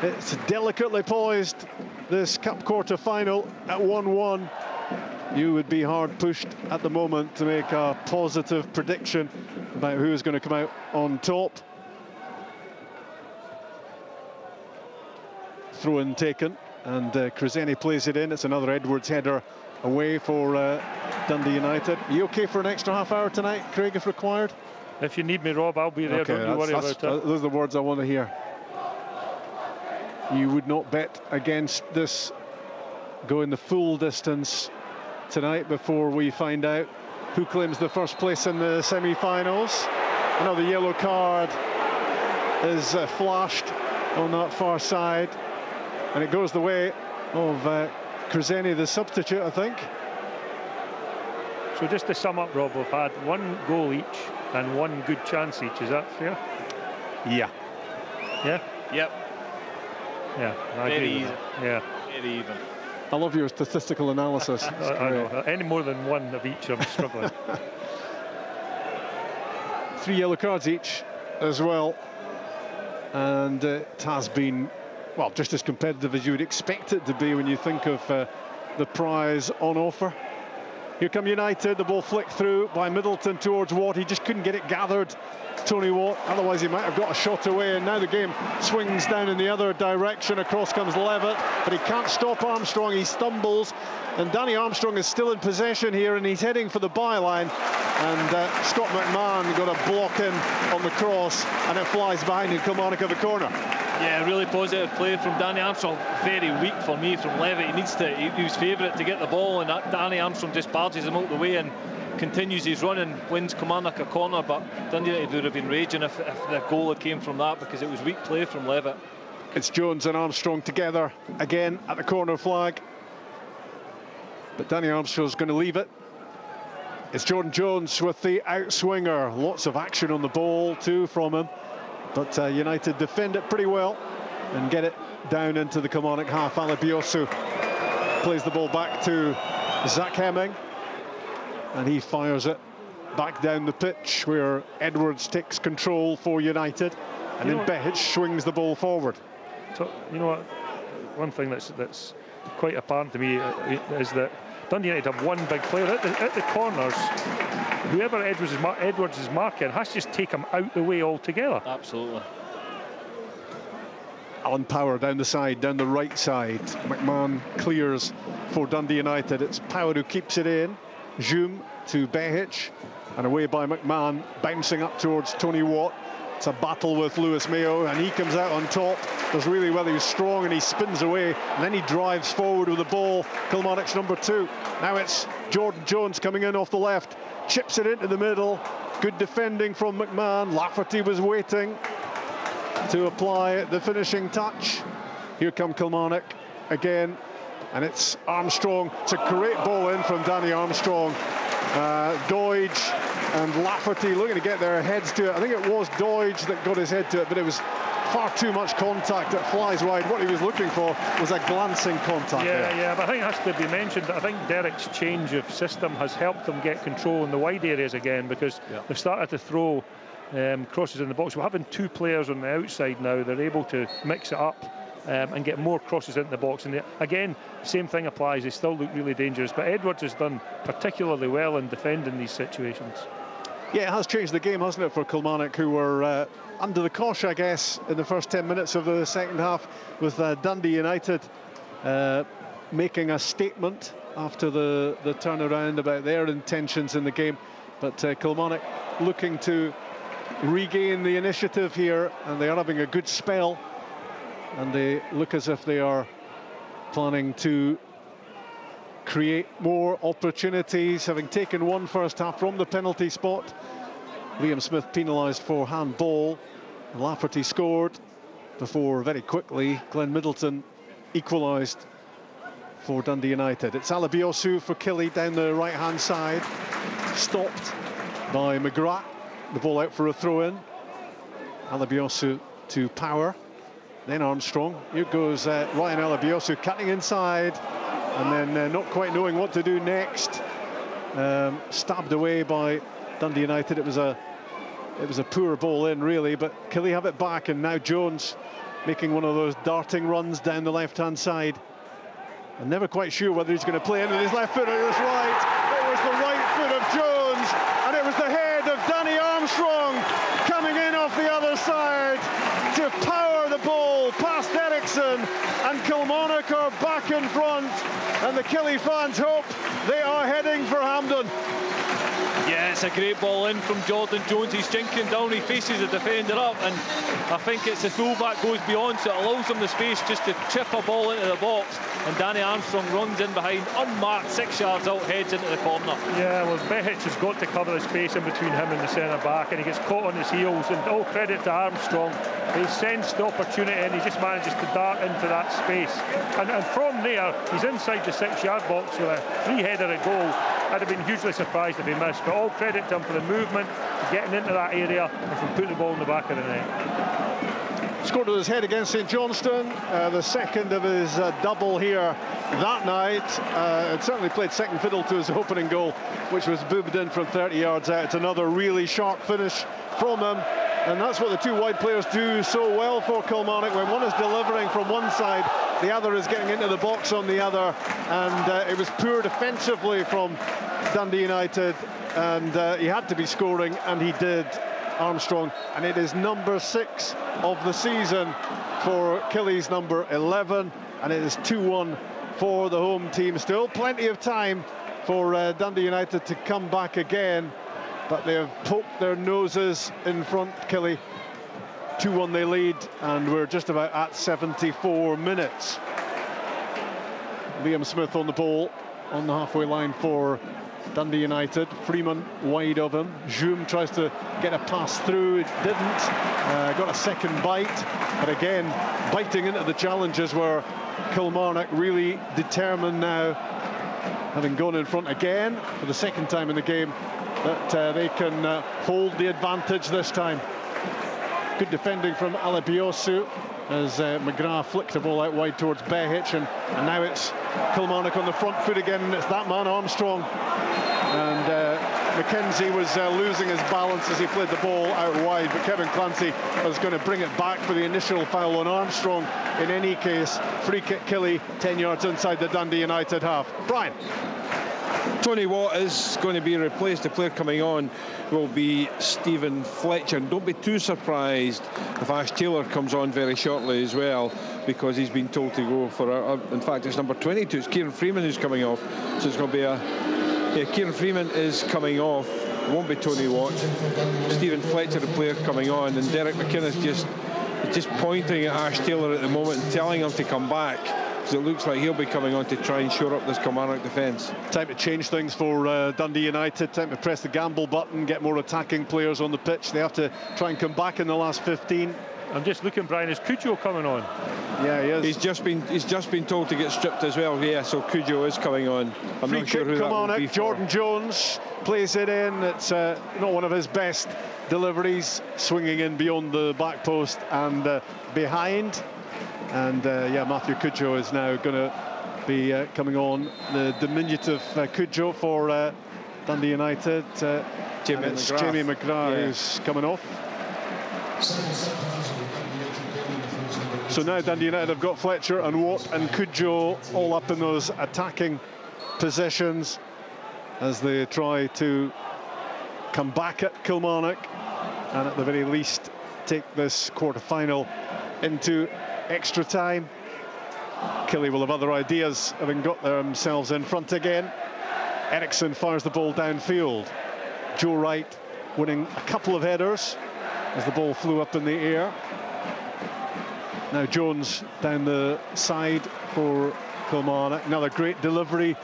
It's delicately poised, this Cup quarter-final at 1-1. You would be hard pushed at the moment to make a positive prediction about who is going to come out on top. Throw-in taken, and Krzeni plays it in. It's another Edwards header away for Dundee United. Are you okay for an extra half hour tonight, Craig, if required?
If you need me, Rob, I'll be there. Okay, don't you worry about it.
Those are the words I want to hear. You would not bet against this going the full distance tonight before we find out who claims the first place in the semi-finals. Another yellow card is flashed on that far side, and it goes the way of Krzeni, the substitute, I think.
So just to sum up, Rob, we've had 1 goal each and 1 good chance each. Is that fair?
Yeah.
Yeah?
Yep.
Yeah, I agree with that. Yeah.
Very even.
I love your statistical analysis.
I know. Any more than 1 of each, I'm struggling.
3 yellow cards each as well. And it has been, well, just as competitive as you would expect it to be when you think of the prize on offer. Here come United, the ball flicked through by Middleton towards Watt. He just couldn't get it gathered, Tony Watt, otherwise he might have got a shot away. And now the game swings down in the other direction. Across comes Levitt, but he can't stop Armstrong. He stumbles, and Danny Armstrong is still in possession here, and he's heading for the byline, and Scott McMahon got a block in on the cross, and it flies behind and Kilmarnock at the corner.
Yeah, really positive play from Danny Armstrong. Very weak for me from Levitt. He was favourite to get the ball, and Danny Armstrong just barges him out the way and continues his run and wins Kilmarnock a corner. But Dundee United would have been raging if the goal had came from that, because it was weak play from Levitt.
It's Jones and Armstrong together again at the corner flag, but Danny Armstrong's going to leave it. It's Jordan Jones with the outswinger. Lots of action on the ball too from him, but United defend it pretty well and get it down into the Kilmarnock half. Alabiosu plays the ball back to Zach Hemming, and he fires it back down the pitch where Edwards takes control for United, and then Behic swings the ball forward.
So, you know what, one thing that's quite apparent to me is that Dundee United have 1 big player at the corners. Whoever Edwards is marking has to just take him out the way altogether.
Absolutely.
Alan Power down the side, down the right side. McMahon clears for Dundee United. It's Power who keeps it in. Zoom to Behic, and away by McMahon, bouncing up towards Tony Watt. It's a battle with Lewis Mayo, and he comes out on top. Does really well. He was strong, and he spins away, and then he drives forward with the ball. Kilmarnock's number 2. Now it's Jordan Jones coming in off the left, chips it into the middle. Good defending from McMahon. Lafferty was waiting to apply the finishing touch. Here come Kilmarnock again, and it's Armstrong. It's a great ball in from Danny Armstrong. Doidge and Lafferty looking to get their heads to it. I think it was Doidge that got his head to it, but it was far too much contact. It flies wide. What he was looking for was a glancing contact.
Yeah, but I think it has to be mentioned that I think Derek's change of system has helped them get control in the wide areas again, because they've started to throw crosses in the box. We're having two players on the outside now. They're able to mix it up and get more crosses into the box. And again, same thing applies. They still look really dangerous. But Edwards has done particularly well in defending these situations.
Yeah, it has changed the game, hasn't it, for Kilmarnock, who were under the cosh, I guess, in the first 10 minutes of the second half, with Dundee United making a statement after the turnaround about their intentions in the game. But Kilmarnock looking to regain the initiative here, and they are having a good spell, and they look as if they are planning to create more opportunities, having taken one first half from the penalty spot. Liam Smith penalised for handball. Lafferty scored before very quickly Glenn Middleton equalised for Dundee United. It's Alabiosu for Killy down the right hand side, stopped by McGrath. The ball out for a throw-in. Alabiosu to Power, then Armstrong. Here goes Ryan Alabiosu cutting inside, and then not quite knowing what to do next. Stabbed away by Dundee United. It was a poor ball in, really, but Killy have it back, and now Jones making one of those darting runs down the left-hand side. I'm never quite sure whether he's going to play in with his left foot or his right. It was the right foot of Jones, and it was the head of Danny Armstrong coming in off the other side to power the ball past Eriksson, and Kilmarnock are back in front, and the Killy fans hope they are heading for Hampden.
Yeah, it's a great ball in from Jordan Jones. He's jinking down, he faces the defender up, and I think it's the fullback goes beyond, so it allows him the space just to chip a ball into the box, and Danny Armstrong runs in behind, unmarked, 6 yards out, heads into the corner. Yeah, well, Behic has got to cover the space in between him and the centre-back, and he gets caught on his heels, and all credit to Armstrong. He sensed the opportunity, and he just manages to dart into that space. And from there, he's inside the 6 yard box with a three-header at goal. I'd have been hugely surprised if he missed, but all credit to him for the movement, getting into that area, and from putting the ball in the back of the net.
Scored with his head against St Johnstone, the second of his double here that night. It certainly played second fiddle to his opening goal, which was boobed in from 30 yards out. It's another really sharp finish from him, and that's what the two wide players do so well for Kilmarnock. When one is delivering from one side, the other is getting into the box on the other, and it was poor defensively from Dundee United, and he had to be scoring, and he did, Armstrong, and it is number 6 of the season for Killy's number 11, and it is 2-1 for the home team. Still plenty of time for Dundee United to come back again, but they have poked their noses in front, Killy. 2-1 they lead, and we're just about at 74 minutes. Liam Smith on the ball on the halfway line for Dundee United. Freeman wide of him. Joum tries to get a pass through, it didn't. Got a second bite, but again biting into the challenges where Kilmarnock really determined now, having gone in front again for the second time in the game, that they can hold the advantage this time. Good defending from Alabiosu as McGrath flicked the ball out wide towards Behic, and now it's Kilmarnock on the front foot again, and it's that man Armstrong, and McKenzie was losing his balance as he played the ball out wide, but Kevin Clancy was going to bring it back for the initial foul on Armstrong. In any case, free kick Killy 10 yards inside the Dundee United half. Brian.
Tony Watt is going to be replaced. The player coming on will be Stephen Fletcher. And don't be too surprised if Ash Taylor comes on very shortly as well, because he's been told to go for in fact it's number 22. It's Kieran Freeman who's coming off, so it's going to be Kieran Freeman is coming off. It won't be Tony Watt. Stephen Fletcher, the player coming on, and Derek McInnes just pointing at Ash Taylor at the moment and telling him to come back. So it looks like he'll be coming on to try and shore up this Kilmarnock defence.
Time to change things for Dundee United. Time to press the gamble button, get more attacking players on the pitch. They have to try and come back in the last 15.
I'm just looking, Brian, is Cujo coming on?
Yeah, he is.
He's just been told to get stripped as well. Yeah, so Cujo is coming on. I'm
Free
not sure
kick,
who that will be for.
Jordan Jones plays it in. It's not one of his best deliveries, swinging in beyond the back post and behind. And yeah, Matthew Cujo is now going to be coming on. The diminutive Cujo for Dundee United.
Jamie
McGrath, who's coming off. So now Dundee United have got Fletcher and Watt and Cujo all up in those attacking positions as they try to come back at Kilmarnock and at the very least take this quarter-final into extra time. Killy will have other ideas, having got themselves in front again. Eriksson fires the ball downfield. Joe Wright winning a couple of headers as the ball flew up in the air. Now Jones down the side for Kilmarnock. Another great delivery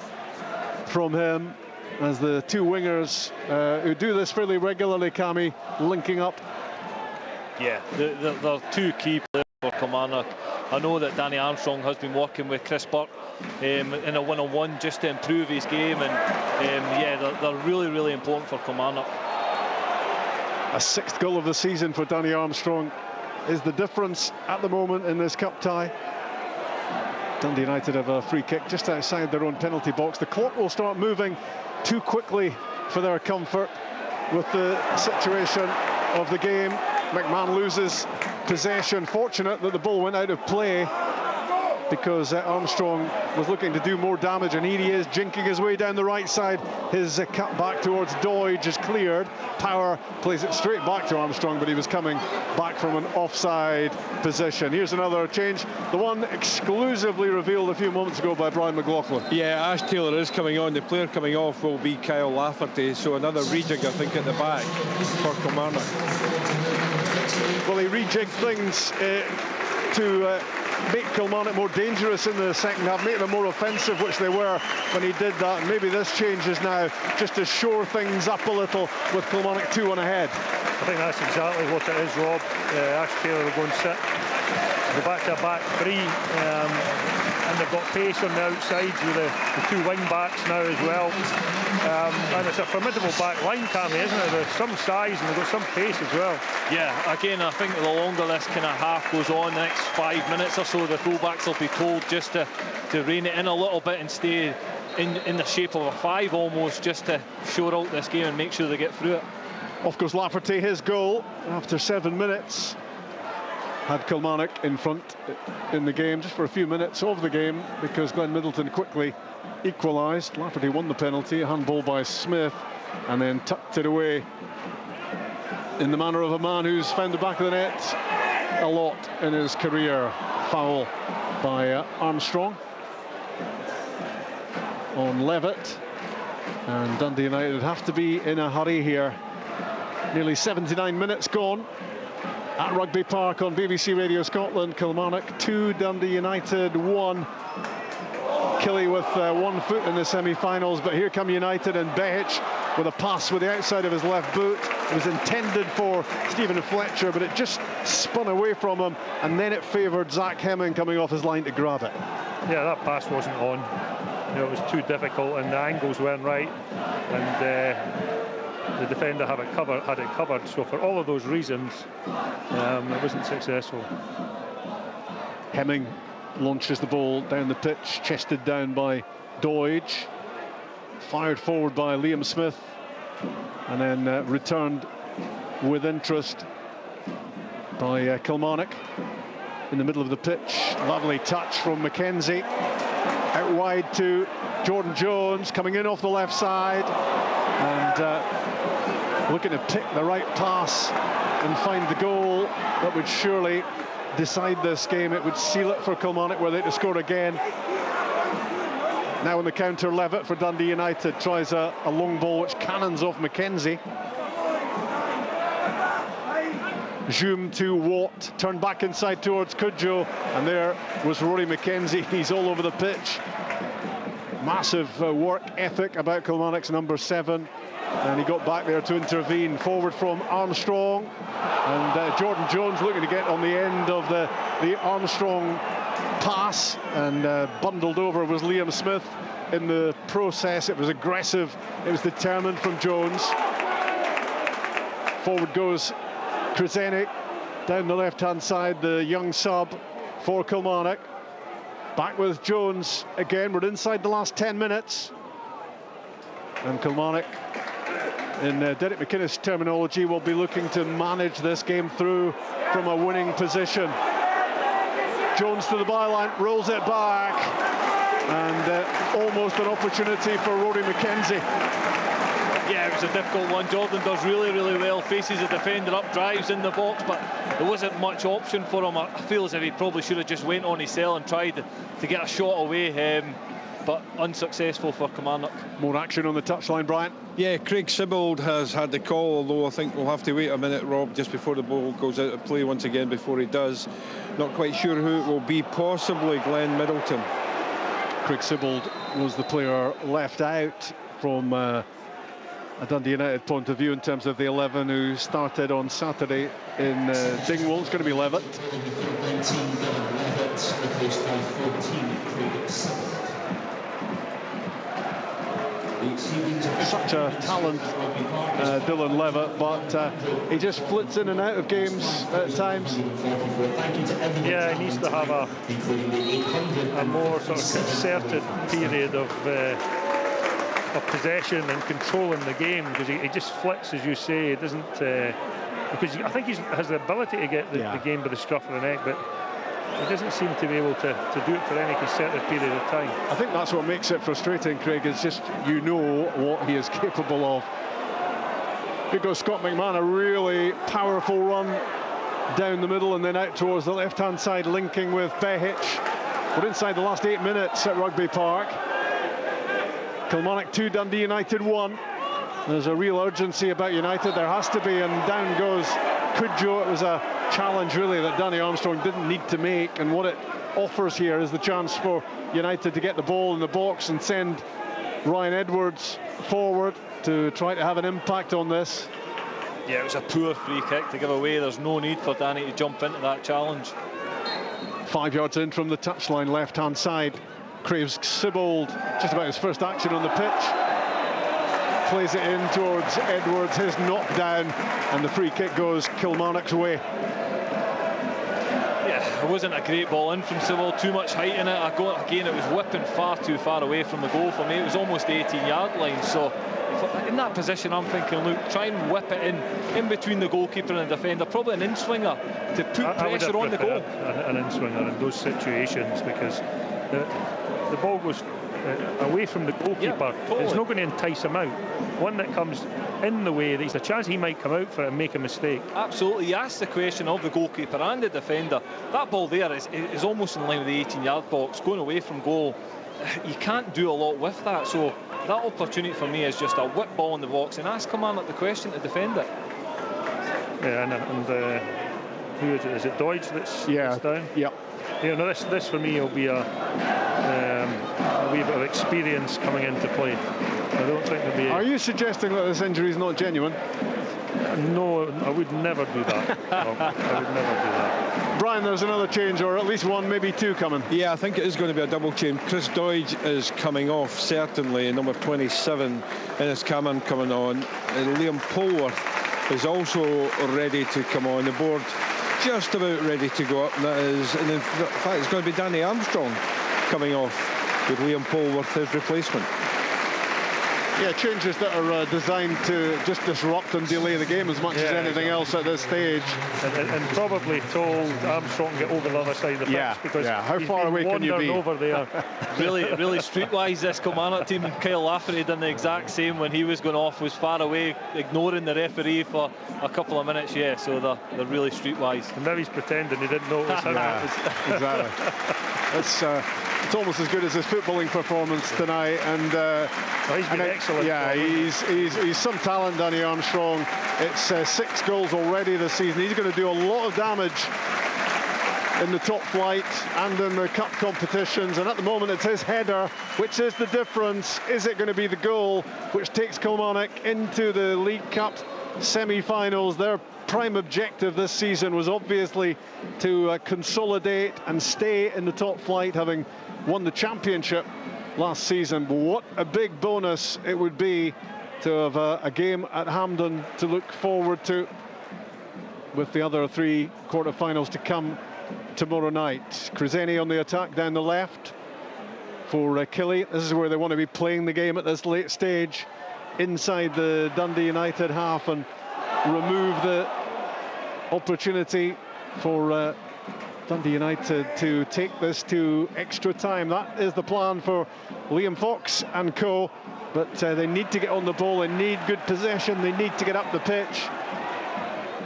from him as the two wingers who do this fairly regularly, Cammy, linking up.
Yeah, they're two key players for Kilmarnock. I know that Danny Armstrong has been working with Chris Burke in a one-on-one just to improve his game, and yeah, they're really, really important for Kilmarnock.
A sixth goal of the season for Danny Armstrong is the difference at the moment in this cup tie. Dundee United have a free kick just outside their own penalty box. The clock will start moving too quickly for their comfort with the situation of the game. McMahon loses possession. Fortunate that the ball went out of play because Armstrong was looking to do more damage, and here he is jinking his way down the right side. His cut back towards Doidge is cleared. Power plays it straight back to Armstrong, but he was coming back from an offside position. Here's another change, the one exclusively revealed a few moments ago by Brian McLaughlin.
Yeah, Ash Taylor is coming on. The player coming off will be Kyle Lafferty, so another rejig, I think, at the back for Kilmarnock.
Well, he rejigged things to make Kilmarnock more dangerous in the second half, make them more offensive, which they were when he did that. And maybe this change is now just to shore things up a little with Kilmarnock 2-1 ahead.
I think that's exactly what it is, Rob. Ash Taylor will go and sit, go back to a back three, and they've got pace on the outsides with the two wing backs now as well. And it's a formidable back line, Cammy, isn't it? There's some size and they've got some pace as well. Yeah,
again, I think the longer this kind of half goes on, the next 5 minutes or so, the fullbacks will be told just to rein it in a little bit and stay in the shape of a five almost, just to shore out this game and make sure they get through it.
Off goes Lafferty, his goal after 7 minutes. Had Kilmarnock in front in the game just for a few minutes of the game because Glenn Middleton quickly equalised. Lafferty won the penalty, a handball by Smith, and then tucked it away in the manner of a man who's found the back of the net a lot in his career. Foul by Armstrong on Levitt, and Dundee United have to be in a hurry here. Nearly 79 minutes gone at Rugby Park on BBC Radio Scotland. Kilmarnock 2, Dundee United 1. Killy with 1 foot in the semi-finals, but here come United, and Behic with a pass with the outside of his left boot. It was intended for Stephen Fletcher, but it just spun away from him, and then it favoured Zach Hemming coming off his line to grab it.
Yeah, that pass wasn't on. You know, it was too difficult and the angles weren't right, and the defender had it covered. So for all of those reasons, it wasn't successful.
Hemming launches the ball down the pitch, chested down by Doidge, fired forward by Liam Smith, and then returned with interest by Kilmarnock in the middle of the pitch. Lovely touch from Mackenzie, out wide to Jordan Jones, coming in off the left side, and looking to pick the right pass and find the goal that would surely decide this game. It would seal it for Kilmarnock, were they to score again. Now on the counter, Levitt for Dundee United tries a long ball which cannons off Mackenzie. Zoom to Watt, turned back inside towards Cujo, and there was Rory Mackenzie. He's all over the pitch. Massive work ethic about Kilmarnock's number 7. and he got back there to intervene. Forward from Armstrong, and Jordan Jones looking to get on the end of the Armstrong pass, and bundled over was Liam Smith. In the process, it was aggressive, it was determined from Jones. Forward goes Krzenik, down the left-hand side, the young sub for Kilmarnock. Back with Jones again. We're inside the last 10 minutes. And Kilmarnock, in Derek McInnes terminology, will be looking to manage this game through from a winning position. Jones to the byline, rolls it back, and almost an opportunity for Rory McKenzie.
Yeah, it was a difficult one. Jordan does really, really well, faces the defender up, drives in the box, but there wasn't much option for him. I feel as if he probably should have just went on his cell and tried to get a shot away, but unsuccessful for Kilmarnock.
More action on the touchline, Brian.
Yeah, Craig Sibbald has had the call, although I think we'll have to wait a minute, Rob, just before the ball goes out of play once again before he does. Not quite sure who it will be, possibly Glenn Middleton.
Craig Sibbald was the player left out from a Dundee United point of view in terms of the 11 who started on Saturday in Dingwall. It's going to be Levitt. Such a talent, Dylan Levitt, but he just flits in and out of games at times.
Yeah, he needs to have a more sort of concerted period of possession and controlling the game, because he just flits, as you say. It doesn't because I think he has the ability to get the game by the scruff of the neck, but he doesn't seem to be able to do it for any concerted period of time.
I think that's what makes it frustrating, Craig, is just you know what he is capable of. Here goes Scott McMahon, a really powerful run down the middle and then out towards the left-hand side, linking with Behic. We're inside the last 8 minutes at Rugby Park. Kilmarnock 2, Dundee United 1. There's a real urgency about United, there has to be, and down goes Cudjoe. It was a challenge really that Danny Armstrong didn't need to make, and what it offers here is the chance for United to get the ball in the box and send Ryan Edwards forward to try to have an impact on this.
Yeah, it was a poor free kick to give away. There's no need for Danny to jump into that challenge.
5 yards in from the touchline, left-hand side. Craig Sibbald, just about his first action on the pitch. Plays it in towards Edwards, his knockdown, and the free kick goes Kilmarnock's way.
Yeah, it wasn't a great ball in from Sibbald, too much height in it. Again, it was whipping far too far away from the goal for me. It was almost the 18-yard line, so in that position I'm thinking, look, try and whip it in between the goalkeeper and the defender, probably an in-swinger to put pressure on the goal.
An in-swinger in those situations, because the ball goes away from the goalkeeper. Yeah, totally. It's not going to entice him out. One that comes in the way, there's a chance he might come out for it and make a mistake.
Absolutely. You ask the question of the goalkeeper and the defender. That ball there is almost in line with the 18-yard box, going away from goal. You can't do a lot with that, so that opportunity for me is just a whip ball in the box, and ask Kilmarnock the question to defend it.
Yeah, and who is it? Is it Deutsch that's down?
Yeah.
Yeah, no, this for me will be a wee bit of experience coming into play. I don't think there'll be.
Are you suggesting that this injury is not genuine?
No, I would never do that. No, I would never do that.
Brian, there's another change, or at least one, maybe two coming.
Yeah, I think it is going to be a double change. Chris Doidge is coming off, certainly, number 27, Ennis Cameron coming on. And Liam Polworth is also ready to come on. The board just about ready to go up, and that is, and in fact, it's going to be Danny Armstrong coming off with Liam Polworth, his replacement.
Yeah, changes that are designed to just disrupt and delay the game as much as anything else at this stage.
And probably told Armstrong to get over the other side of the pitch, because
how far away can you be?
Over there.
really streetwise, this Kilmarnock team. Kyle Lafferty done the exact same when he was going off, was far away, ignoring the referee for a couple of minutes. Yeah, so they're really streetwise.
And now he's pretending he didn't notice.
Exactly. It's almost as good as his footballing performance tonight, and
he's been excellent.
Yeah, he's some talent, Danny Armstrong. It's 6 goals already this season. He's going to do a lot of damage in the top flight and in the cup competitions, and at the moment it's his header which is the difference. Is it going to be the goal which takes Kilmarnock into the League Cup semi-finals? Their prime objective this season was obviously to consolidate and stay in the top flight, having won the championship last season. But what a big bonus it would be to have a game at Hampden to look forward to, with the other 3 quarter-finals to come tomorrow night. Creseni on the attack down the left for Killie. This is where they want to be playing the game at this late stage, inside the Dundee United half, and remove the opportunity for Dundee United to take this to extra time. That is the plan for Liam Fox and co, but they need to get on the ball, they need good possession, they need to get up the pitch.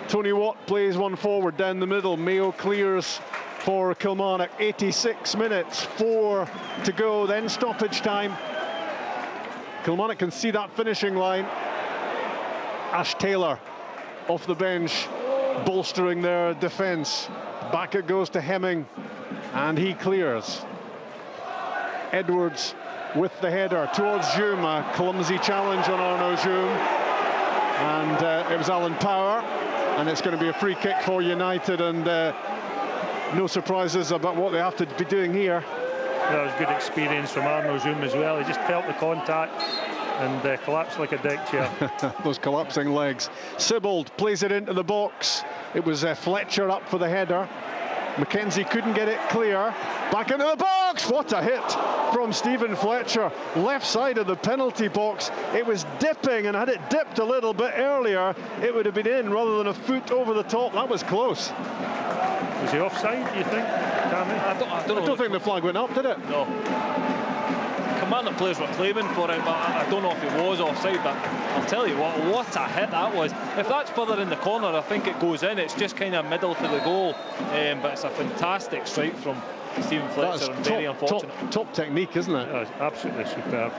Tony Watt plays one forward down the middle. Mayo clears for Kilmarnock. 86 minutes, 4 to go, then stoppage time. Kilmarnock can see that finishing line. Ash Taylor off the bench, bolstering their defence. Back it goes to Hemming, and he clears. Edwards with the header towards Hume. A clumsy challenge on Arnaud Hume, and it was Alan Power, and it's going to be a free kick for United, and no surprises about what they have to be doing here.
That was good experience from Arnaud Hume as well. He just felt the contact and collapsed like a deck chair.
Those collapsing legs. Sibbald plays it into the box. It was Fletcher up for the header. Mackenzie couldn't get it clear. Back into the box. What a hit from Stephen Fletcher. Left side of the penalty box. It was dipping, and had it dipped a little bit earlier, it would have been in rather than a foot over the top. That was close.
Was he offside, do you think, Cammy?
I don't think the flag went up, did it?
No. Kilmarnock players were claiming for it, but I don't know if it was offside. But I'll tell you what a hit that was. If that's further in the corner, I think it goes in. It's just kind of middle to the goal, but it's a fantastic strike from Stephen Fletcher, and very unfortunate.
Top technique, isn't it?
That was absolutely superb.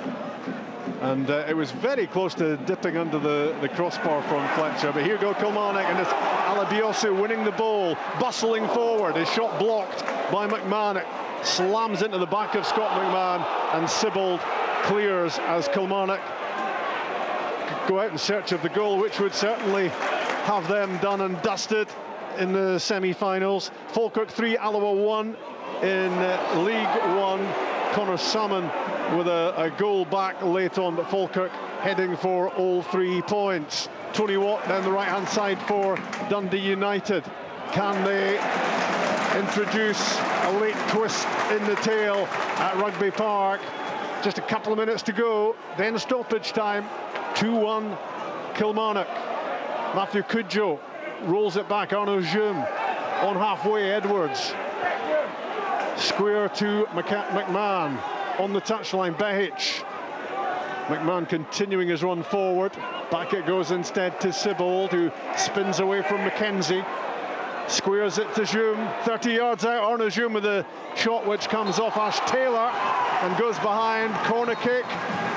And it was very close to dipping under the crossbar from Fletcher. But here go Kilmarnock, and it's Alabiosu winning the ball, bustling forward. His shot blocked by McMahon. It slams into the back of Scott McMahon, and Sibbald clears as Kilmarnock go out in search of the goal, which would certainly have them done and dusted in the semi-finals. Falkirk 3, Alloa 1 in League 1. Connor Salmon with a goal back late on, but Falkirk heading for all 3 points. Tony Watt down the right-hand side for Dundee United. Can they introduce a late twist in the tail at Rugby Park? Just a couple of minutes to go, then stoppage time. 2-1 Kilmarnock. Matthew Cudjoe rolls it back. Arnaud Hume on halfway. Edwards square to McMahon on the touchline. Behic. McMahon continuing his run forward. Back it goes instead to Sibbald, who spins away from Mackenzie. Squares it to Hume, 30 yards out. Arnaud Hume with a shot which comes off Ash Taylor and goes behind. Corner kick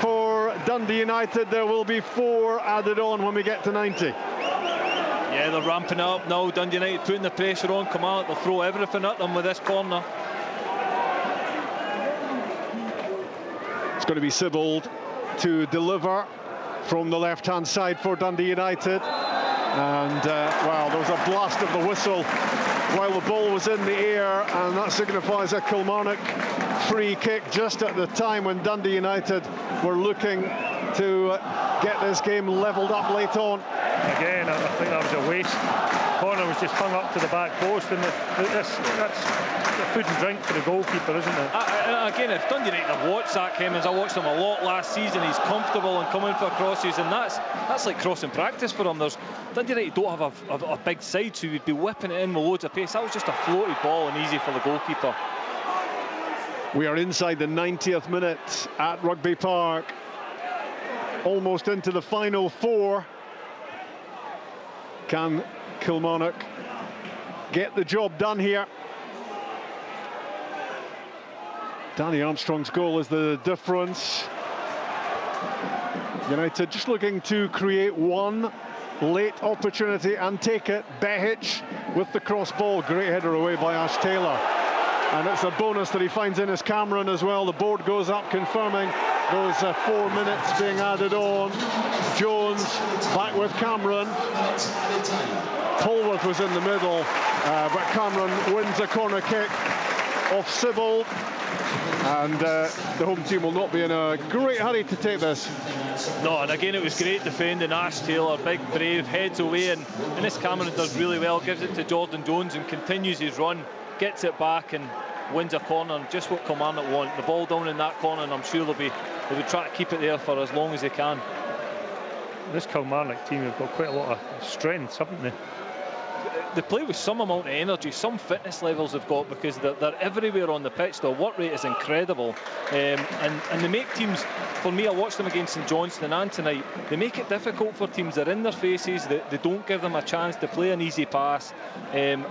for Dundee United. There will be 4 added on when we get to 90.
Yeah, they're ramping up now. Dundee United putting the pressure on. Come on, they'll throw everything at them with this corner.
It's going to be Sibbald to deliver from the left-hand side for Dundee United. And wow, there was a blast of the whistle while the ball was in the air, and that signifies a Kilmarnock free kick just at the time when Dundee United were looking to get this game levelled up late on.
Again, I think that was a waste. Corner was just hung up to the back post, and that's food and drink for the goalkeeper, isn't it?
Again, if Dundee United have watched Zach Hemmings, I watched him a lot last season. He's comfortable and coming for crosses, and that's like crossing practice for him. Dundee United don't have a big side, so you'd be whipping it in with loads of pace. That was just a floated ball and easy for the goalkeeper.
We are inside the 90th minute at Rugby Park, almost into the final 4. Can Kilmarnock get the job done here? Danny Armstrong's goal is the difference. United just looking to create one late opportunity and take it. Behic with the cross ball. Great header away by Ash Taylor. And it's a bonus that he finds Innes Cameron as well. The board goes up confirming those 4 minutes being added on. Jones back with Cameron. Polworth was in the middle, but Cameron wins a corner kick off Sibbald. And the home team will not be in a great hurry to take this.
No, and again it was great defending. Ash Taylor, big, brave, heads away, and Innes Cameron does really well, gives it to Jordan Jones and continues his run, gets it back and wins a corner, and just what Kilmarnock want. The ball down in that corner, and I'm sure they would try to keep it there for as long as they can.
This Kilmarnock team have got quite a lot of strengths, haven't they?
They play with some amount of energy, some fitness levels they've got, because they're everywhere on the pitch. Their work rate is incredible, and they make teams, for me, I watched them against St Johnstone and tonight, they make it difficult for teams. They're in their faces, they don't give them a chance to play an easy pass, and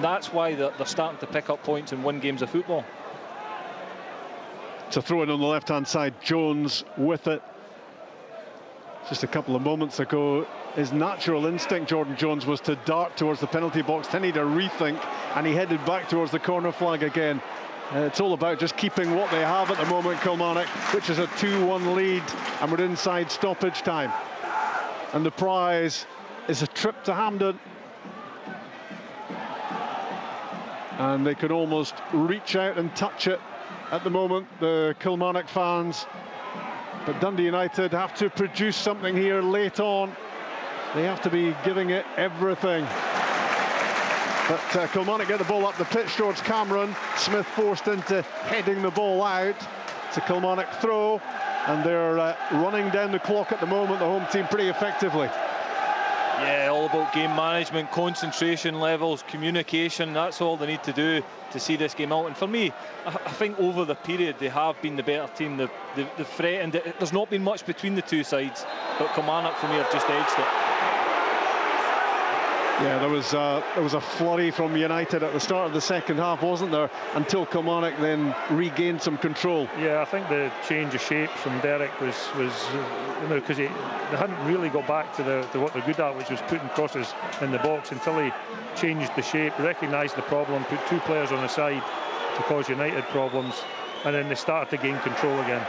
that's why they're starting to pick up points and win games of football.
To throw in on the left hand side, Jones with it. Just a couple of moments ago, his natural instinct, Jordan Jones, was to dart towards the penalty box. Then he had a rethink and he headed back towards the corner flag again. It's all about just keeping what they have at the moment, Kilmarnock, which is a 2-1 lead, and we're inside stoppage time. And the prize is a trip to Hampden. And they can almost reach out and touch it at the moment, the Kilmarnock fans. But Dundee United have to produce something here late on. They have to be giving it everything. But Kilmarnock get the ball up the pitch towards Cameron. Smith forced into heading the ball out. It's a Kilmarnock throw, and they're running down the clock at the moment, the home team, pretty effectively.
Yeah, all about game management, concentration levels, communication. That's all they need to do to see this game out. And for me, I think over the period they have been the better team. They've threatened it. There's not been much between the two sides, but Kilmarnock for me have just edged it.
Yeah, there was a flurry from United at the start of the second half, wasn't there? Until Kilmarnock then regained some control.
Yeah, I think the change of shape from Derek was because they hadn't really got back to what they're good at, which was putting crosses in the box, until he changed the shape, recognised the problem, put two players on the side to cause United problems, and then they started to gain control again.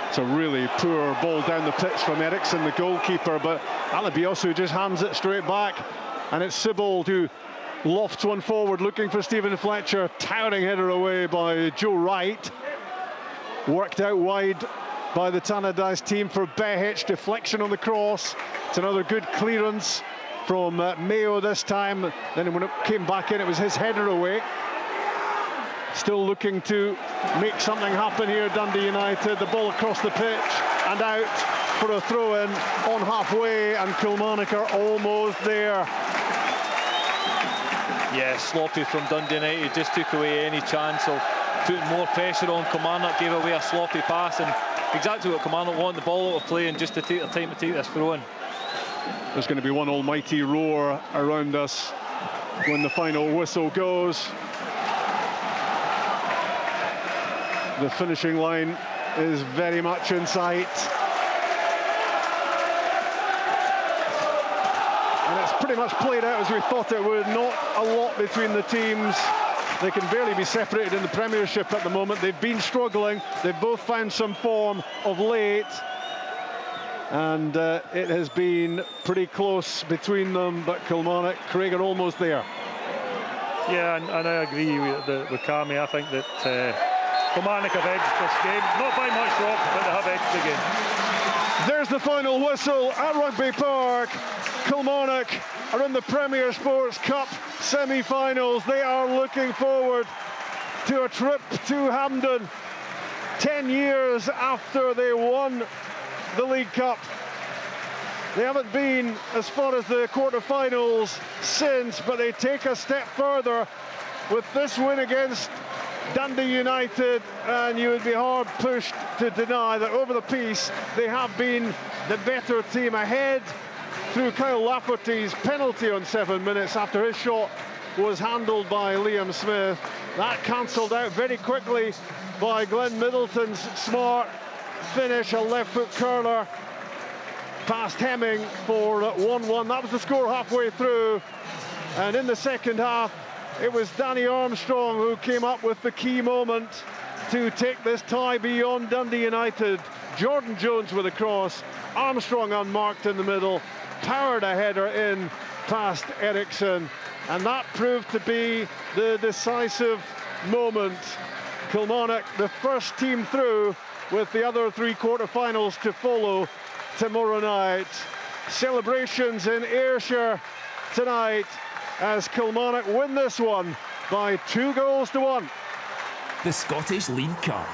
It's a really poor ball down the pitch from Eriksson, the goalkeeper, but Alabiosu just hands it straight back. And it's Sibbald who lofts one forward, looking for Stephen Fletcher. Towering header away by Joe Wright. Worked out wide by the Tannadice team for Behic. Deflection on the cross. It's another good clearance from Mayo this time. Then when it came back in, it was his header away. Still looking to make something happen here, Dundee United. The ball across the pitch and out for a throw-in on halfway, and Kilmarnock are almost there.
Yeah, sloppy from Dundee United, just took away any chance of putting more pressure on. Kilmarnock gave away a sloppy pass, and exactly what Kilmarnock want, the ball out of play and just to take their time to take this throw in.
There's going to be one almighty roar around us when the final whistle goes. The finishing line is very much in sight. And it's pretty much played out as we thought it would. Not a lot between the teams. They can barely be separated in the Premiership at the moment. They've been struggling. They've both found some form of late. And it has been pretty close between them, but Kilmarnock, Craig, are almost there.
Yeah, and I agree with Cammy. I think that Kilmarnock have edged this game. Not by much, Rob, but they have edged the game.
There's the final whistle at Rugby Park. Kilmarnock are in the Premier Sports Cup semi-finals. They are looking forward to a trip to Hampden 10 years after they won the League Cup. They haven't been as far as the quarter-finals since, but they take a step further with this win against Dundee United, and you would be hard pushed to deny that over the piece they have been the better team, ahead through Kyle Lafferty's penalty on 7 minutes after his shot was handled by Liam Smith. That cancelled out very quickly by Glenn Middleton's smart finish, a left foot curler. past Hemming for 1-1. That was the score halfway through. And in the second half, it was Danny Armstrong who came up with the key moment to take this tie beyond Dundee United. Jordan Jones with a cross, Armstrong unmarked in the middle, powered a header in past Eriksson, and that proved to be the decisive moment. Kilmarnock, the first team through, with the other 3 quarter-finals to follow tomorrow night. Celebrations in Ayrshire tonight as Kilmarnock win this one by 2-1.
The Scottish League Cup.